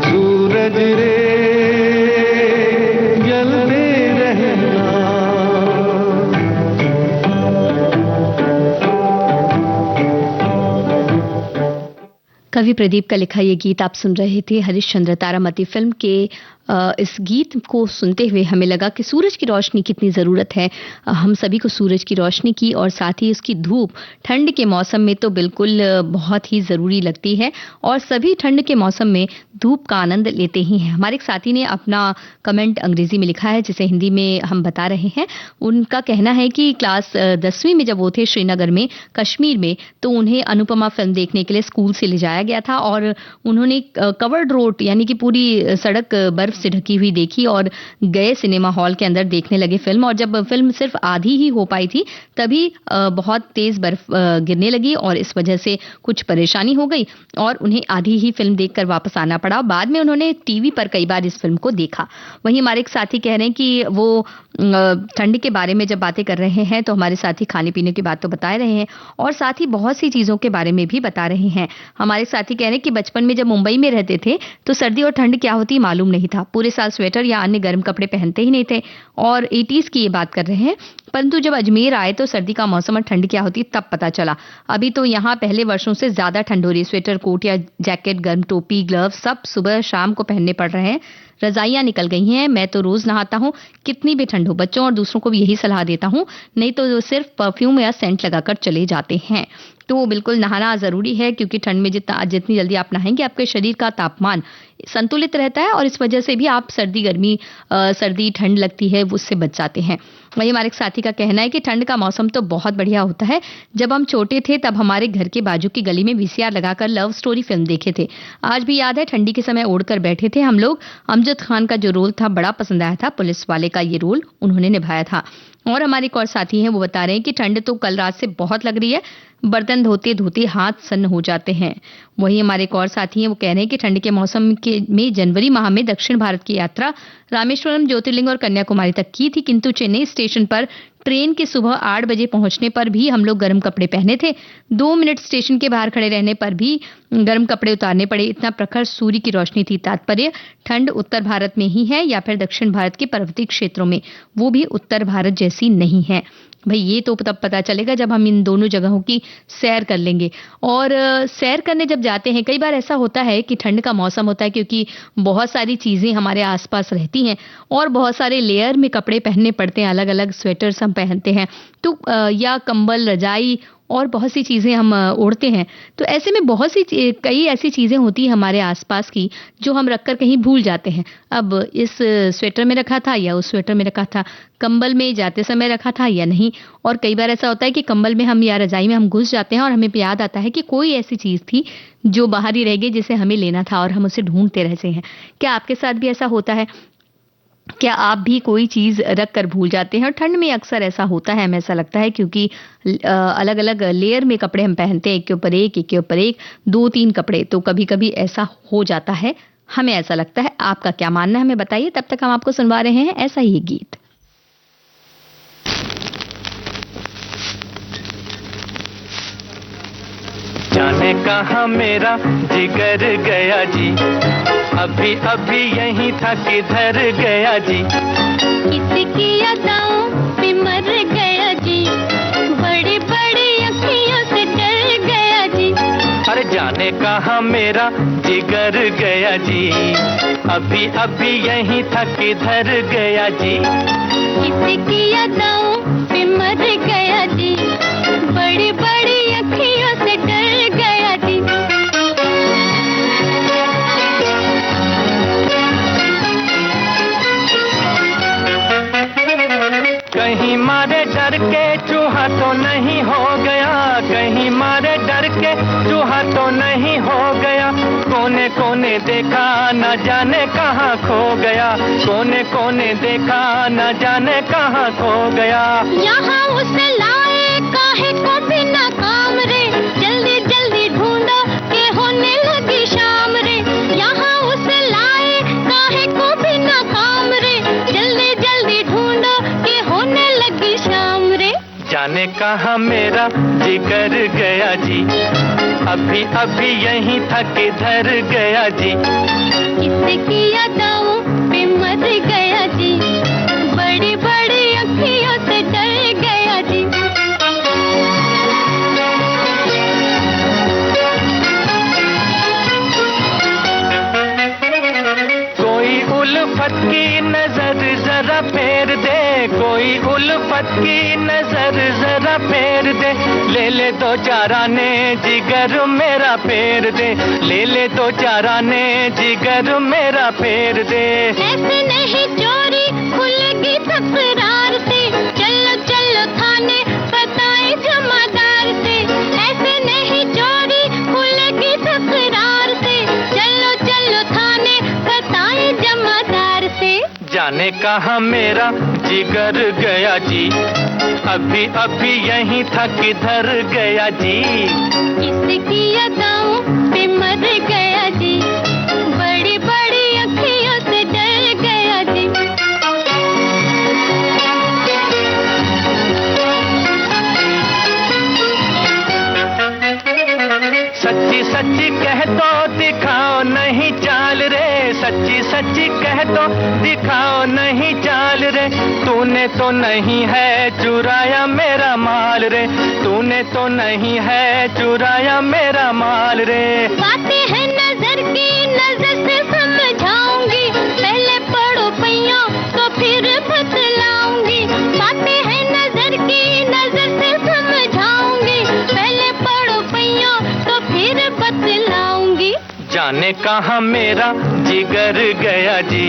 सूरज रे जलते रहना। कवि प्रदीप का लिखा ये गीत आप सुन रहे थे हरिश्चंद्र तारामती फिल्म के। इस गीत को सुनते हुए हमें लगा कि सूरज की रोशनी कितनी ज़रूरत है। हम सभी को सूरज की रोशनी की, और साथ ही उसकी धूप ठंड के मौसम में तो बिल्कुल बहुत ही ज़रूरी लगती है, और सभी ठंड के मौसम में धूप का आनंद लेते ही हैं। हमारे एक साथी ने अपना कमेंट अंग्रेजी में लिखा है, जिसे हिंदी में हम बता रहे हैं। उनका कहना है कि क्लास 10वीं में जब वो थे श्रीनगर में कश्मीर में, तो उन्हें अनुपमा फिल्म देखने के लिए स्कूल से ले जाया गया था, और उन्होंने कवर्ड रोड यानी कि पूरी सड़क बर्फ से ढकी हुई देखी, और गए सिनेमा हॉल के अंदर देखने लगे फिल्म। और जब फिल्म सिर्फ आधी ही हो पाई थी, तभी बहुत तेज बर्फ गिरने लगी, और इस वजह से कुछ परेशानी हो गई, और उन्हें आधी ही फिल्म देखकर वापस आना पड़ा। बाद में उन्होंने टीवी पर कई बार इस फिल्म को देखा। वहीं हमारे एक साथी कह रहे हैं कि वो ठंड के बारे में जब बातें कर रहे हैं, तो हमारे साथी खाने पीने की बात तो बता रहे हैं, और साथ ही बहुत सी चीज़ों के बारे में भी बता रहे हैं। हमारे साथी कह रहे हैं कि बचपन में जब मुंबई में रहते थे, तो सर्दी और ठंड क्या होती मालूम नहीं था। पूरे साल स्वेटर या अन्य गर्म कपड़े पहनते ही नहीं थे, और 80s की ये बात कर रहे हैं। परंतु जब अजमेर आए तो सर्दी का मौसम और ठंड क्या होती तब पता चला। अभी तो यहाँ पहले वर्षों से ज्यादा ठंड हो रही है। स्वेटर, कोट या जैकेट, गर्म टोपी, ग्लव सब सुबह शाम को पहनने पड़ रहे हैं। रजाइयाँ निकल गई हैं। मैं तो रोज नहाता हूँ, कितनी भी ठंड हो। बच्चों और दूसरों को भी यही सलाह देता हूँ, नहीं तो सिर्फ परफ्यूम या सेंट लगाकर चले जाते हैं। तो बिल्कुल नहाना ज़रूरी है, क्योंकि ठंड में जितनी जल्दी आप नहाएंगे, आपके शरीर का तापमान संतुलित रहता है, और इस वजह से भी आप सर्दी ठंड लगती है वो उससे बच जाते हैं। वहीं हमारे एक साथी का कहना है कि ठंड का मौसम तो बहुत बढ़िया होता है। जब हम छोटे थे तब हमारे घर के बाजू की गली में VCR लगाकर लव स्टोरी फिल्म देखे थे। आज भी याद है, ठंडी के समय ओढ़कर बैठे थे हम लोग। अमजद खान का जो रोल था बड़ा पसंद आया था। पुलिस वाले का ये रोल उन्होंने निभाया था। और हमारे एक और साथी हैं, वो बता रहे हैं कि ठंड तो कल रात से बहुत लग रही है, बर्तन धोते धोते हाथ सन्न हो जाते हैं। वही हमारे एक और साथी हैं, वो कह रहे हैं कि ठंड के मौसम में जनवरी माह में दक्षिण भारत की यात्रा रामेश्वरम, ज्योतिर्लिंग और कन्याकुमारी तक की थी, किंतु चेन्नई स्टेशन पर ट्रेन के सुबह 8 बजे पहुंचने पर भी हम लोग गर्म कपड़े पहने थे। 2 मिनट स्टेशन के बाहर खड़े रहने पर भी गर्म कपड़े उतारने पड़े, इतना प्रखर सूर्य की रोशनी थी। तात्पर्य, ठंड उत्तर भारत में ही है या फिर दक्षिण भारत के पर्वतीय क्षेत्रों में, वो भी उत्तर भारत जैसी नहीं है। भाई ये तो तब पता चलेगा जब हम इन दोनों जगहों की सैर कर लेंगे। और सैर करने जब जाते हैं, कई बार ऐसा होता है कि ठंड का मौसम होता है, क्योंकि बहुत सारी चीज़ें हमारे आसपास रहती हैं और बहुत सारे लेयर में कपड़े पहनने पड़ते हैं, अलग अलग स्वेटर्स हम पहनते हैं, तो या कंबल, रजाई और बहुत सी चीज़ें हम ओढ़ते हैं। तो ऐसे में बहुत सी कई ऐसी चीज़ें होती हैं हमारे आसपास की जो हम रखकर कहीं भूल जाते हैं। अब इस स्वेटर में रखा था या उस स्वेटर में रखा था, कंबल में जाते समय रखा था या नहीं। और कई बार ऐसा होता है कि कंबल में हम या रजाई में हम घुस जाते हैं और हमें याद आता है कि कोई ऐसी चीज़ थी जो बाहर ही रह गई, जिसे हमें लेना था और हम उसे ढूंढते रहते हैं। क्या आपके साथ भी ऐसा होता है? क्या आप भी कोई चीज़ रख कर भूल जाते हैं? और ठंड में अक्सर ऐसा होता है, हमें ऐसा लगता है, क्योंकि अलग अलग लेयर में कपड़े हम पहनते हैं, एक के ऊपर एक, 2-3 कपड़े, तो कभी कभी ऐसा हो जाता है, हमें ऐसा लगता है। आपका क्या मानना है हमें बताइए। तब तक हम आपको सुनवा रहे हैं ऐसा ही गीत। जाने कहाँ मेरा जिगर गया जी, अभी अभी यहीं था किधर गया जी। किसकी यादों में मर गया जी, बड़ी बड़ी अखियों से डर गया जी। अरे जाने कहाँ मेरा जिगर गया जी, अभी अभी यहीं था किधर गया जी। किसकी यादों में मर गया जी, बड़ी बड़ी अखियों से डर गया जी। कहीं मारे डर के चूहा तो नहीं हो गया, कहीं मारे डर के चूहा तो नहीं हो गया। कोने कोने देखा न जाने कहाँ खो गया, कोने कोने देखा न जाने कहाँ खो गया। यहाँ उसे लाए काहे को भी नाकाम रे, जल्दी जल्दी ढूंढो के होने लगी शाम रे। यहाँ उसे लाए काहे को भी नाकाम रे, जल्दी जल्दी ढूंढो के होने लगी शाम रे। जाने कहाँ मेरा जिगर गया जी, अभी अभी यहीं था किधर गया जी। किसकी यादों पे मर गया जी, बड़ी बड़ी अखियों से डर गया जी। कोई उल्फत की नजर जरा फेर दे, कोई उल्फत की नजर जरा फेर दे। ले ले दो चार आने जिगर मेरा फेर दे, ले ले दो चार आने जिगर मेरा फेर दे। ऐसे नहीं चोरी खुलेगी तकरार से, चलो चलो थाने बताए जमादार से। ऐसे नहीं चोरी खुलेगी तकरार से, चलो चलो थाने बताए जमादार से। जाने कहाँ मेरा जिगर गया जी, अभी अभी यहीं था किधर गया जी। किसकी यादों पे मर गया जी, बड़ी बड़ी अखियों से डर गया जी। सच्ची सच्ची कह तो दिखाओ नहीं चाल रे, सच्ची सच्ची कह तो दिखाओ नहीं चाल रे। तूने तो नहीं है चुराया मेरा माल रे, तूने तो नहीं है चुराया मेरा माल रे। बातें हैं नजर की, नजर से समझाऊंगी, पहले पढ़ो पैयों तो फिर बतलाऊंगी। बातें हैं नजर की, नजर से समझाऊंगी, पहले पढ़ो पैयों तो फिर बतलाऊंगी। जाने कहाँ मेरा जिगर गया जी,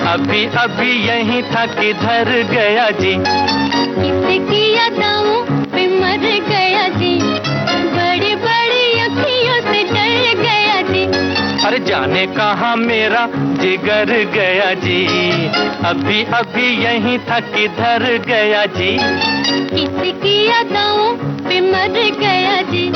अभी अभी यहीं था किधर गया जी। किसकी यादों पे मर गया जी, बड़ी बड़ी अखियों से डर गया जी। अरे जाने कहाँ मेरा जिगर गया जी, अभी अभी यहीं था किधर गया जी। किसकी यादों पे मर गया जी,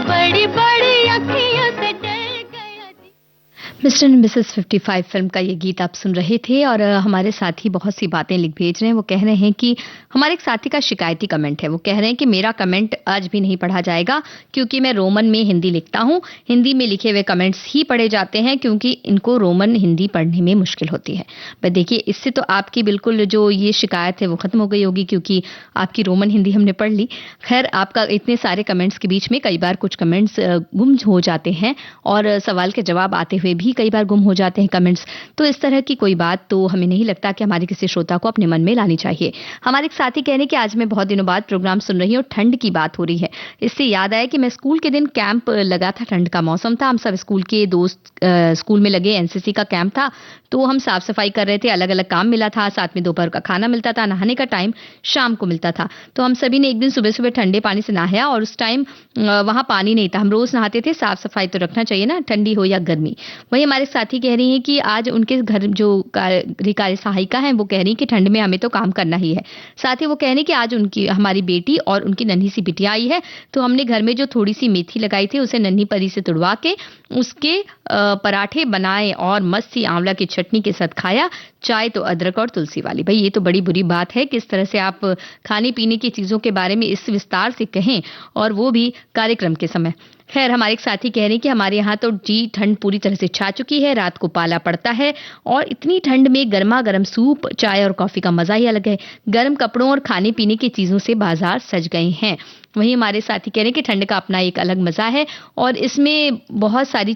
बड़ी बड़ी अखियों से डर गया जी। मिस्टर एंड मिसेस 55 फिल्म का ये गीत आप सुन रहे थे और हमारे साथी बहुत सी बातें लिख भेज रहे हैं। वो कह रहे हैं कि हमारे एक साथी का शिकायती कमेंट है। वो कह रहे हैं कि मेरा कमेंट आज भी नहीं पढ़ा जाएगा क्योंकि मैं रोमन में हिंदी लिखता हूँ। हिंदी में लिखे हुए कमेंट्स ही पढ़े जाते हैं क्योंकि इनको रोमन हिंदी पढ़ने में मुश्किल होती है। बट देखिए, इससे तो आपकी बिल्कुल जो ये शिकायत है वो खत्म हो गई होगी क्योंकि आपकी रोमन हिंदी हमने पढ़ ली। खैर, आपका इतने सारे कमेंट्स के बीच में कई बार कुछ कमेंट्स गुम हो जाते हैं और सवाल के जवाब आते हुए भी कई बार गुम हो जाते हैं कमेंट्स। तो इस तरह की कोई बात तो हमें नहीं लगता कि हमारे किसी श्रोता को अपने मन में लानी चाहिए। हमारे एक साथी कह रहे हैं कि आज मैं बहुत दिनों बाद प्रोग्राम सुन रही हूँ, ठंड की बात हो रही है। इससे याद आया कि मैं स्कूल के दिन कैंप लगा था, ठंड का मौसम था, हम सब स्कूल के दोस्त स्कूल में लगे एनसीसी का कैंप था, तो हम साफ सफाई कर रहे थे, अलग अलग काम मिला था, साथ में दोपहर का खाना मिलता था, नहाने का टाइम शाम को मिलता था। तो हम सभी ने एक दिन सुबह सुबह ठंडे पानी से नहाया और उस टाइम वहां पानी नहीं था। हम रोज नहाते थे, साफ सफाई तो रखना चाहिए ना, ठंडी हो या गर्मी। वही हमारे साथी कह रही हैं कि आज उनके घर जो कार्य सहायिका हैं वो कह रही हैं कि ठंड में हमें तो काम करना ही है। साथ ही वो कह रही हैं कि आज उनकी हमारी बेटी और उनकी नन्ही सी बिटिया आई है, तो हमने घर में जो थोड़ी सी मेथी लगाई थी उसे नन्ही परी से तुड़वा के उसके पराठे बनाए और मस्त सी आंवला की चटनी के साथ खाया, चाय तो अदरक और तुलसी वाली। भाई ये तो बड़ी बुरी बात है, किस तरह से आप खाने पीने की चीजों के बारे में इस विस्तार से कहें और वो भी कार्यक्रम के समय। खैर, हमारे एक साथी कह रहे हैं कि हमारे यहाँ तो जी ठंड पूरी तरह से छा चुकी है, रात को पाला पड़ता है और इतनी ठंड में गर्मा गर्म सूप, चाय और कॉफी का मजा ही अलग है। गर्म कपड़ों और खाने पीने की चीजों से बाजार सज गए हैं। वहीं हमारे साथी कह रहे हैं कि ठंड का अपना एक अलग मजा है और इसमें बहुत सारी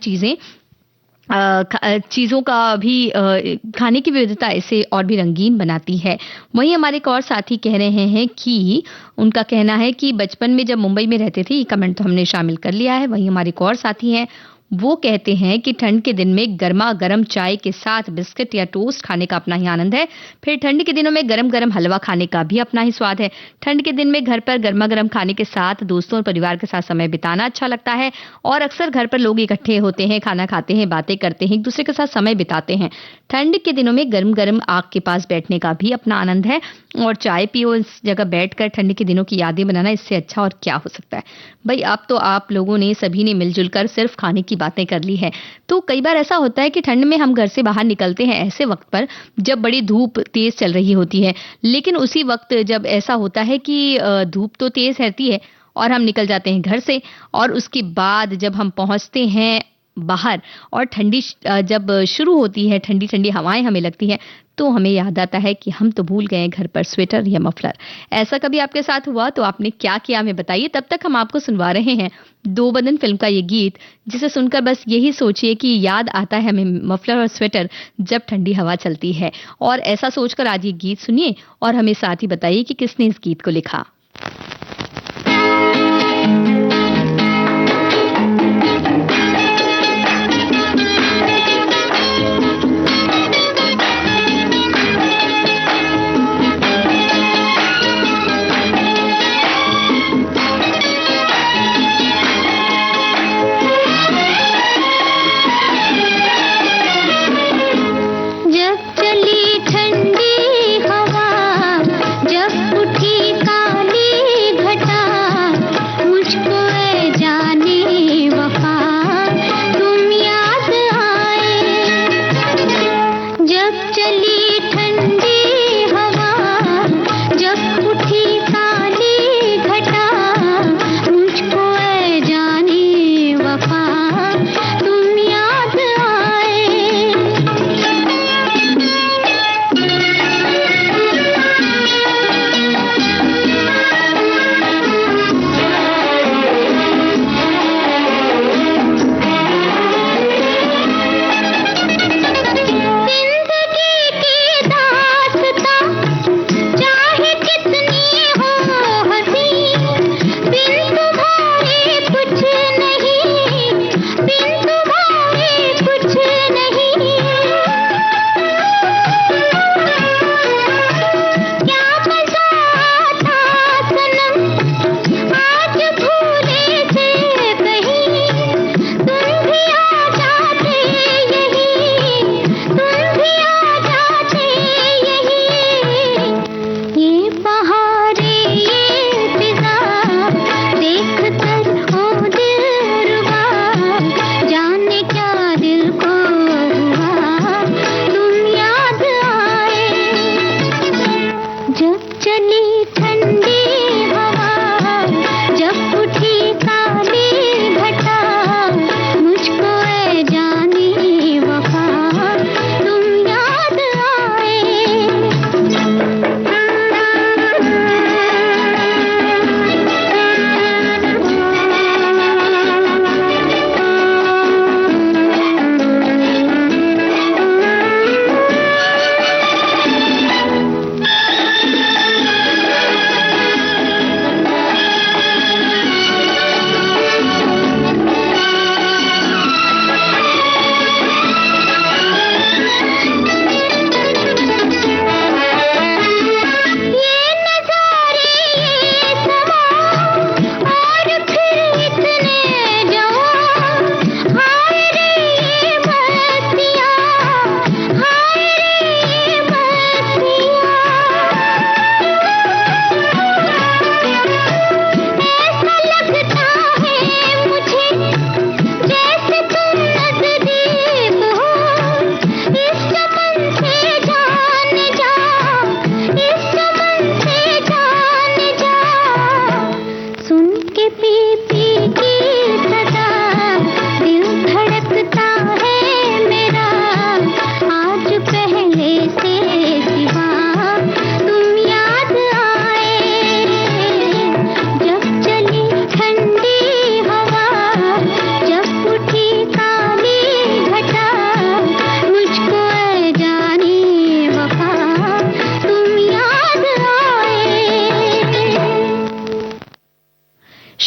चीज़ों का भी खाने की विविधता इसे और भी रंगीन बनाती है। वहीं हमारे एक और साथी कह रहे हैं कि उनका कहना है कि बचपन में जब मुंबई में रहते थे, ये कमेंट तो हमने शामिल कर लिया है। वहीं हमारे एक और साथी हैं, वो कहते हैं कि ठंड के दिन में गर्मा गर्म चाय के साथ बिस्किट या टोस्ट खाने का अपना ही आनंद है। फिर ठंड के दिनों में गरम गरम हलवा खाने का भी अपना ही स्वाद है। ठंड के दिन में घर पर गर्मा गर्म खाने के साथ दोस्तों और परिवार के साथ समय बिताना अच्छा लगता है और अक्सर घर पर लोग इकट्ठे होते हैं, खाना खाते हैं, बातें करते हैं, एक दूसरे के साथ समय बिताते हैं। ठंड के दिनों में गर्म गर्म आग के पास बैठने का भी अपना आनंद है और चाय पियो, इस जगह बैठकर ठंड के दिनों की यादें बनाना, इससे अच्छा और क्या हो सकता है। भाई, अब तो आप लोगों ने सभी ने मिलजुल कर सिर्फ खाने की बातें कर ली है। तो कई बार ऐसा होता है कि ठंड में हम घर से बाहर निकलते हैं ऐसे वक्त पर जब बड़ी धूप तेज चल रही होती है, लेकिन उसी वक्त जब ऐसा होता है कि धूप तो तेज रहती है और हम निकल जाते हैं घर से और उसके बाद जब हम पहुंचते हैं बाहर और ठंडी जब शुरू होती है, ठंडी ठंडी हवाएं हमें लगती हैं, तो हमें याद आता है कि हम तो भूल गए घर पर स्वेटर या मफलर। ऐसा कभी आपके साथ हुआ तो आपने क्या किया हमें बताइए। तब तक हम आपको सुनवा रहे हैं दो बदन फिल्म का ये गीत, जिसे सुनकर बस यही सोचिए कि याद आता है हमें मफलर और स्वेटर जब ठंडी हवा चलती है। और ऐसा सोचकर आज ये गीत सुनिए और हमें साथ ही बताइए कि किसने इस गीत को लिखा। जब चली ठंडी हवा, जब उठी काली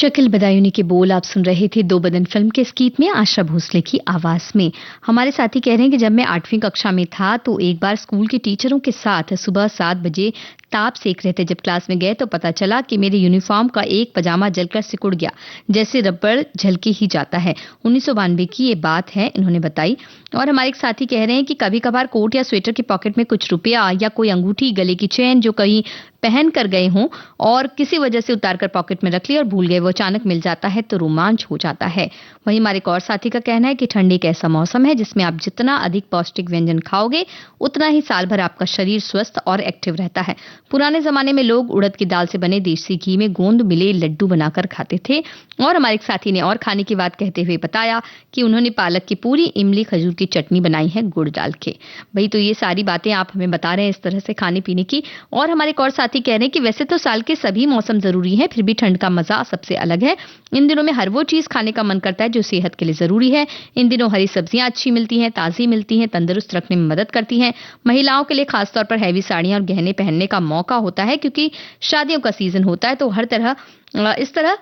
शकील बदायूनी के बोल आप सुन रहे थे दो बदन फिल्म के इस गीत में आशा भोसले की आवाज में। हमारे साथी कह रहे हैं कि जब मैं 8वीं कक्षा में था तो एक बार स्कूल के टीचरों के साथ सुबह 7 बजे ताप सेक रहे थे। जब क्लास में गए तो पता चला कि मेरे यूनिफॉर्म का एक पजामा जलकर सिकुड़ गया, जैसे रबड़ झलके ही जाता है। 1992 की ये बात है, इन्होंने बताई। और हमारे एक साथी कह रहे हैं कि कभी कभार कोट या स्वेटर के पॉकेट में कुछ रुपया या कोई अंगूठी, गले की चेन जो कहीं पहन कर गए हों और किसी वजह से उतार कर पॉकेट में रख ली और भूल गए, वो अचानक मिल जाता है तो रोमांच हो जाता है। वहीं हमारे एक और साथी का कहना है कि ठंडी एक ऐसा मौसम है जिसमें आप जितना अधिक पौष्टिक व्यंजन खाओगे उतना ही साल भर आपका शरीर स्वस्थ और एक्टिव रहता है। पुराने जमाने में लोग उड़द की दाल से बने देसी घी में गोंद मिले लड्डू बनाकर खाते थे। और हमारे एक साथी ने और खाने की बात कहते हुए बताया कि उन्होंने पालक की पूरी, इमली, खजूर की चटनी बनाई है गुड़ डाल के। भाई तो ये सारी बातें आप हमें बता रहे हैं इस तरह से खाने पीने की। और हमारे एक और साथी कह रहे हैं कि वैसे तो साल के सभी मौसम जरूरी है, फिर भी ठंड का मजा सबसे अलग है। इन दिनों में हर वो चीज खाने का मन करता है जो सेहत के लिए जरूरी है। इन दिनों हरी सब्जियां अच्छी मिलती हैं, ताजी मिलती हैं, तंदुरुस्त रखने में मदद करती हैं। महिलाओं के लिए खासतौर पर हैवी साड़ियां और गहने पहनने का मौका होता है क्योंकि शादियों का सीजन होता है। तो हर तरह इस तरह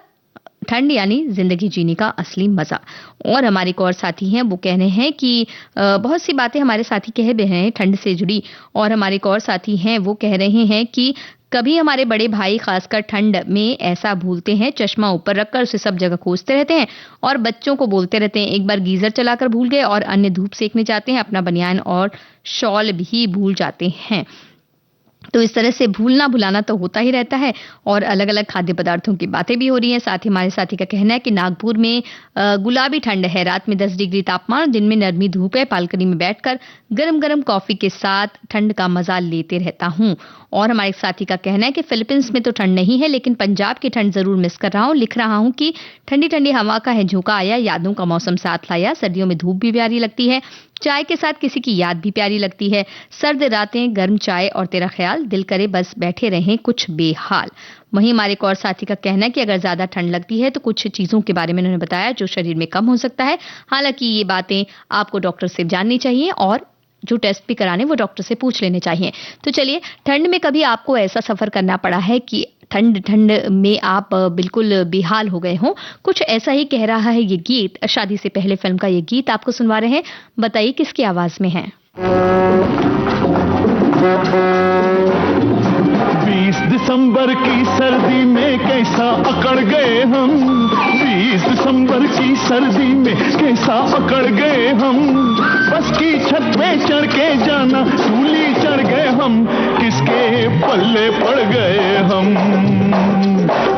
ठंड यानी जिंदगी जीने का असली मजा। और हमारे एक और साथी हैं, वो कह रहे हैं कि बहुत सी बातें हमारे साथी कह रहे हैं ठंड से जुड़ी। और हमारे एक और साथी हैं, वो कह रहे हैं कि कभी हमारे बड़े भाई खासकर ठंड में ऐसा भूलते हैं, चश्मा ऊपर रखकर उसे सब जगह खोजते रहते हैं और बच्चों को बोलते रहते हैं एक बार गीजर चलाकर भूल गए और अन्य धूप सेकने जाते हैं, अपना बनियान और शॉल भी भूल जाते हैं। तो इस तरह से भूलना भुलाना तो होता ही रहता है और अलग अलग खाद्य पदार्थों की बातें भी हो रही हैं। साथ ही हमारे साथी का कहना है कि नागपुर में गुलाबी ठंड है, रात में 10 डिग्री तापमान और दिन में नरमी धूप है। बालकनी में बैठकर गरम गरम कॉफी के साथ ठंड का मजा लेते रहता हूँ। और हमारे साथी का कहना है कि फिलीपींस में तो ठंड नहीं है लेकिन पंजाब की ठंड जरूर मिस कर रहा हूँ। लिख रहा हूँ कि ठंडी ठंडी हवा का है झोंका आया, यादों का मौसम साथ लाया। सर्दियों में धूप भी प्यारी लगती है, चाय के साथ किसी की याद भी प्यारी लगती है। सर्द रातें, गर्म चाय और तेरा ख्याल, दिल करे बस बैठे रहें कुछ बेहाल। वहीं हमारे एक और साथी का कहना है कि अगर ज्यादा ठंड लगती है तो कुछ चीजों के बारे में उन्होंने बताया जो शरीर में कम हो सकता है। हालांकि ये बातें आपको डॉक्टर से जाननी चाहिए और जो टेस्ट भी कराने वो डॉक्टर से पूछ लेने चाहिए। तो चलिए, ठंड में कभी आपको ऐसा सफर करना पड़ा है कि ठंड में आप बिल्कुल बेहाल हो गए हों? कुछ ऐसा ही कह रहा है ये गीत। शादी से पहले फिल्म का ये गीत आपको सुनवा रहे हैं। बताइए किसकी आवाज में है। 20 दिसंबर की सर्दी में कैसा अकड़ गए हम, 20 दिसंबर की सर्दी में कैसा अकड़ गए हम। बस की छत पे चढ़ के जाना, सूली चढ़ गए हम, किसके पल्ले पड़ गए हम,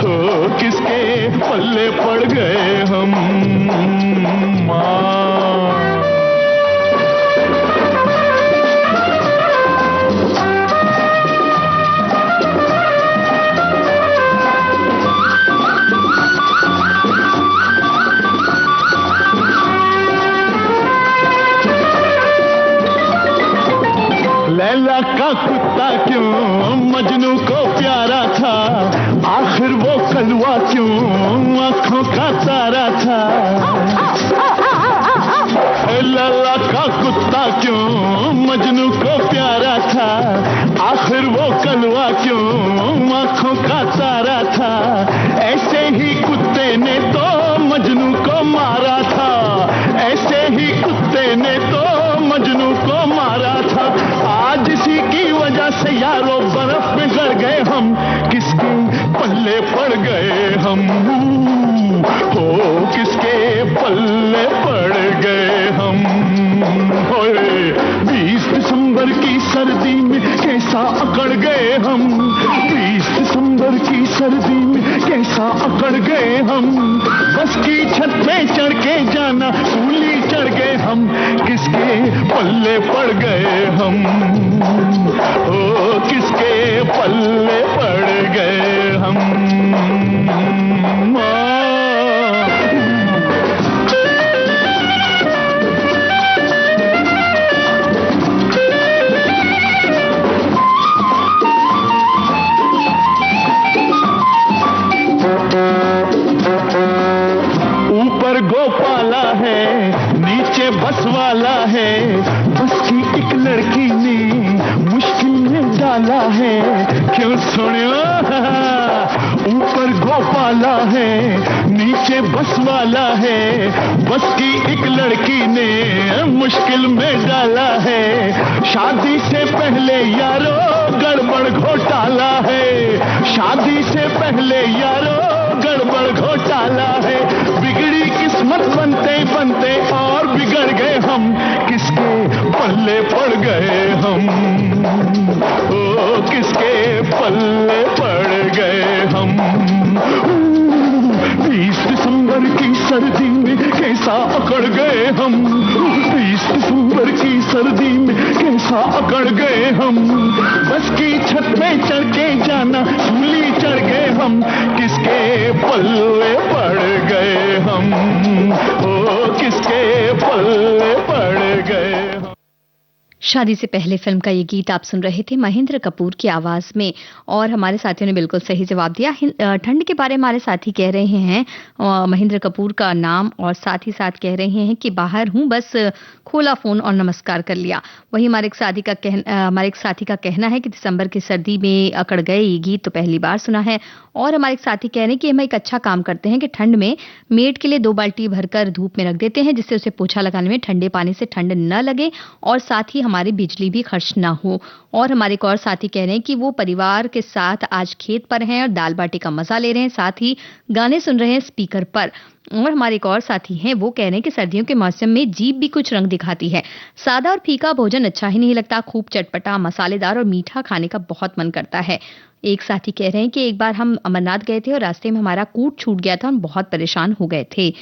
हो किसके पल्ले पड़ गए हम। लैला का कुत्ता क्यों मजनू को प्यारा था, आखिर वो कलवा क्यों आंखों का तारा था। लैला का कुत्ता क्यों मजनू को प्यारा था, आखिर वो कलवा क्यों आंखों का तारा था। ऐसे ही कुत्ते ने तो मजनू को मारा था, ऐसे ही कुत्ते ने तो मजनू को मारा था। आज इसी की वजह से यारों बर्फ में गड़ गए हम, किसके पल्ले पड़ गए हम, हो किसके पल्ले पड़ गए हम। 20 दिसंबर की सर्दी में कैसा अकड़ गए हम, 20 दिसंबर की सर्दी में कैसा अकड़ गए हम। बस की छत पे चढ़ के जाना, सूली चढ़ गए हम, किसके पल्ले पड़ गए हम, ओ किसके पल्ले पड़ गए हम। ऊपर गोपाला है, नीचे बस वाला है, बस की एक लड़की ने मुश्किल में डाला है। क्यों सुनियो ऊपर गोपाला है, नीचे बस वाला है, बस की एक लड़की ने मुश्किल में डाला है। शादी से पहले यारो गड़बड़ घोटाला है, शादी से पहले यारो गड़बड़ घोटाला है। बिगड़ी किस्मत बनते बनते और बिगड़ गए हम, किसके पल्ले पड़ गए हम, ओ किसके पल्ले पड़ गए हम। 20 दिसंबर की सर्दी में कैसा अकड़ गए हम, 20 दिसंबर की सर्दी में कैसा अकड़ गए हम। बस की छत पे चढ़ के जाना, सूली चढ़ गए हम, किसके पल्ले पड़ गए हम, ओ किसके पल्ले पड़ गए हम। शादी से पहले फिल्म का ये गीत आप सुन रहे थे महेंद्र कपूर की आवाज में। और हमारे साथियों ने बिल्कुल सही जवाब दिया। ठंड के बारे में हमारे साथी कह रहे हैं महेंद्र कपूर का नाम, और साथ ही साथ कह रहे हैं कि बाहर हूं, बस खोला फोन और नमस्कार कर लिया। वही हमारे एक साथी का कहना है कि दिसंबर की सर्दी में अकड़ गए, ये गीत तो पहली बार सुना है। और हमारे एक साथी कह रहे हैं कि हम एक अच्छा काम करते हैं कि ठंड में मेड के लिए 2 बाल्टी भरकर धूप में रख देते हैं, जिससे उसे पोछा लगाने में ठंडे पानी से ठंड न लगे और साथ ही हमारी बिजली भी खर्च ना हो। और हमारे एक और साथी कह रहे हैं कि वो परिवार के साथ आज खेत पर हैं और दाल बाटी का मजा ले रहे हैं, साथ ही गाने सुन रहे हैं स्पीकर पर। और हमारे एक और साथी हैं, वो कह रहे हैं कि सर्दियों के मौसम में जीभ भी कुछ रंग दिखाती है। सादा और फीका भोजन अच्छा ही नहीं लगता, खूब चटपटा, मसालेदार और मीठा खाने का बहुत मन करता है। एक साथी कह रहे हैं कि एक बार हम अमरनाथ गए थे और रास्ते में हमारा कूट छूट गया था, हम बहुत परेशान हो गए थे।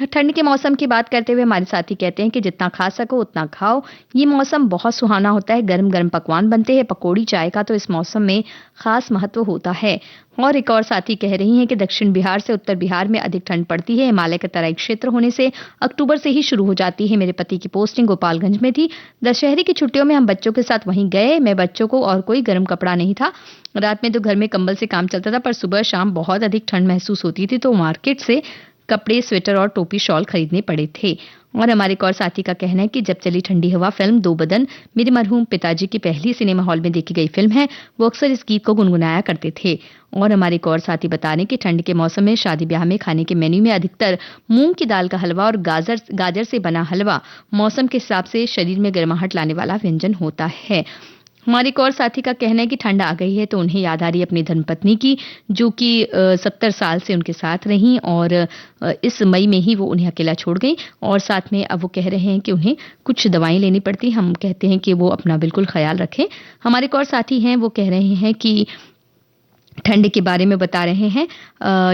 ठंड के मौसम की बात करते हुए हमारे साथी कहते हैं कि जितना खा सको उतना खाओ, ये मौसम बहुत सुहाना होता है, गर्म गर्म पकवान बनते हैं, पकौड़ी चाय का तो इस मौसम में खास महत्व होता है। और एक और साथी कह रही हैं कि दक्षिण बिहार से उत्तर बिहार में अधिक ठंड पड़ती है, हिमालय का तराई क्षेत्र होने से अक्टूबर से ही शुरू हो जाती है। मेरे पति की पोस्टिंग गोपालगंज में थी, दशहरे की छुट्टियों में हम बच्चों के साथ वहीं गए। मैं बच्चों को और कोई गर्म कपड़ा नहीं था, रात में तो घर में कंबल से काम चलता था, पर सुबह शाम बहुत अधिक ठंड महसूस होती थी, तो मार्केट से कपड़े, स्वेटर और टोपी शॉल खरीदने पड़े थे। और हमारे एक और साथी का कहना है कि जब चली ठंडी हवा फिल्म 2 बदन मेरे मरहूम पिताजी की पहली सिनेमा हॉल में देखी गई फिल्म है, वो अक्सर इस गीत को गुनगुनाया करते थे। और हमारे एक और साथी बता रहे हैं कि ठंड के मौसम में शादी ब्याह में खाने के मेन्यू में अधिकतर मूंग की दाल का हलवा और गाजर से बना हलवा मौसम के हिसाब से शरीर में गर्माहट लाने वाला व्यंजन होता है। हमारे एक और साथी का कहना है कि ठंड आ गई है तो उन्हें याद आ रही है अपनी धर्मपत्नी की, जो कि 70 साल से उनके साथ रहीं और इस मई में ही वो उन्हें अकेला छोड़ गई। और साथ में अब वो कह रहे हैं कि उन्हें कुछ दवाएं लेनी पड़ती। हम कहते हैं कि वो अपना बिल्कुल ख्याल रखें। हमारे एक और साथी हैं, वो कह रहे हैं कि ठंड के बारे में बता रहे हैं,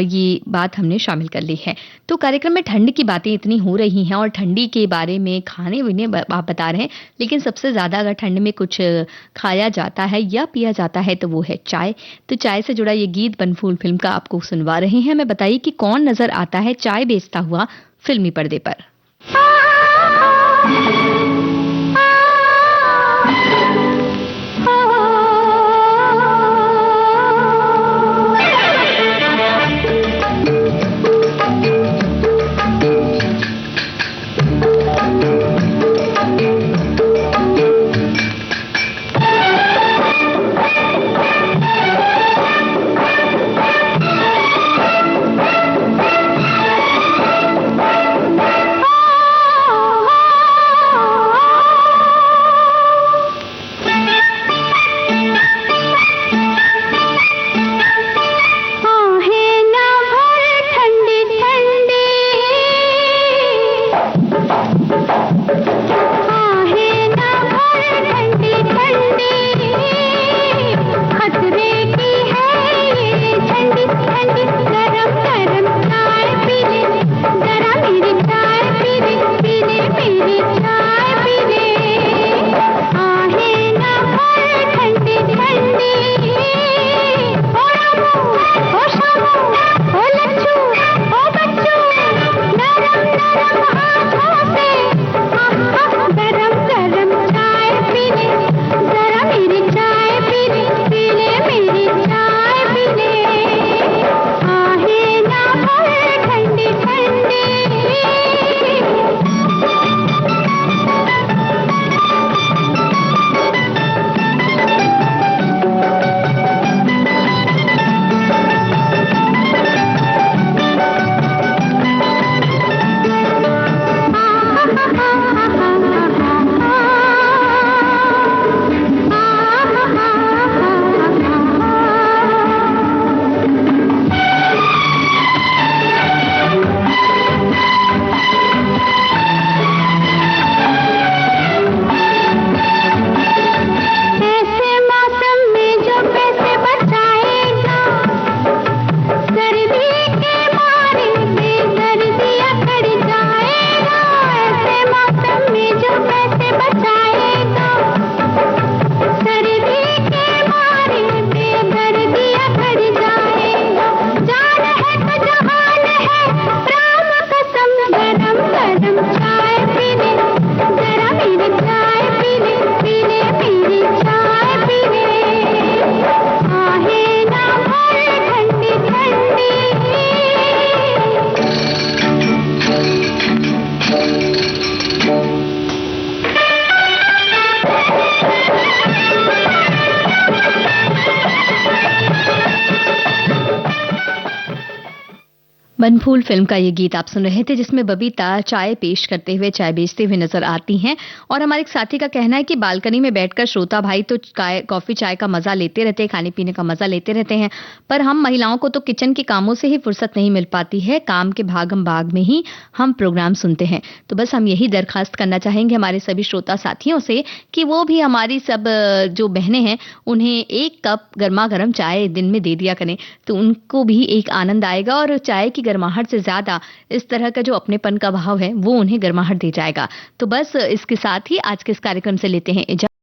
ये बात हमने शामिल कर ली है। तो कार्यक्रम में ठंड की बातें इतनी हो रही हैं और ठंडी के बारे में खाने पीने आप बता रहे हैं, लेकिन सबसे ज़्यादा अगर ठंड में कुछ खाया जाता है या पिया जाता है तो वो है चाय। तो चाय से जुड़ा ये गीत बनफूल फिल्म का आपको सुनवा रहे हैं। हमें बताइए कि कौन नजर आता है चाय बेचता हुआ फिल्मी पर्दे पर। बनफूल फिल्म का ये गीत आप सुन रहे थे, जिसमें बबीता चाय पेश करते हुए, चाय बेचते हुए नजर आती हैं। और हमारे एक साथी का कहना है कि बालकनी में बैठकर श्रोता भाई तो कॉफी चाय का मजा लेते रहते हैं, खाने पीने का मजा लेते रहते हैं, पर हम महिलाओं को तो किचन के कामों से ही फुर्सत नहीं मिल पाती है। काम के भागम भाग में ही हम प्रोग्राम सुनते हैं। तो बस हम यही दरखास्त करना चाहेंगे हमारे सभी श्रोता साथियों से कि वो भी हमारी सब जो बहनें हैं उन्हें एक कप गर्मा गर्म चाय दिन में दे दिया करें, तो उनको भी एक आनंद आएगा और चाय की गर्माहट से ज्यादा इस तरह का जो अपनेपन का भाव है वो उन्हें गर्माहट दे जाएगा। तो बस इसके साथ ही आज के इस कार्यक्रम से लेते हैं इजाजत।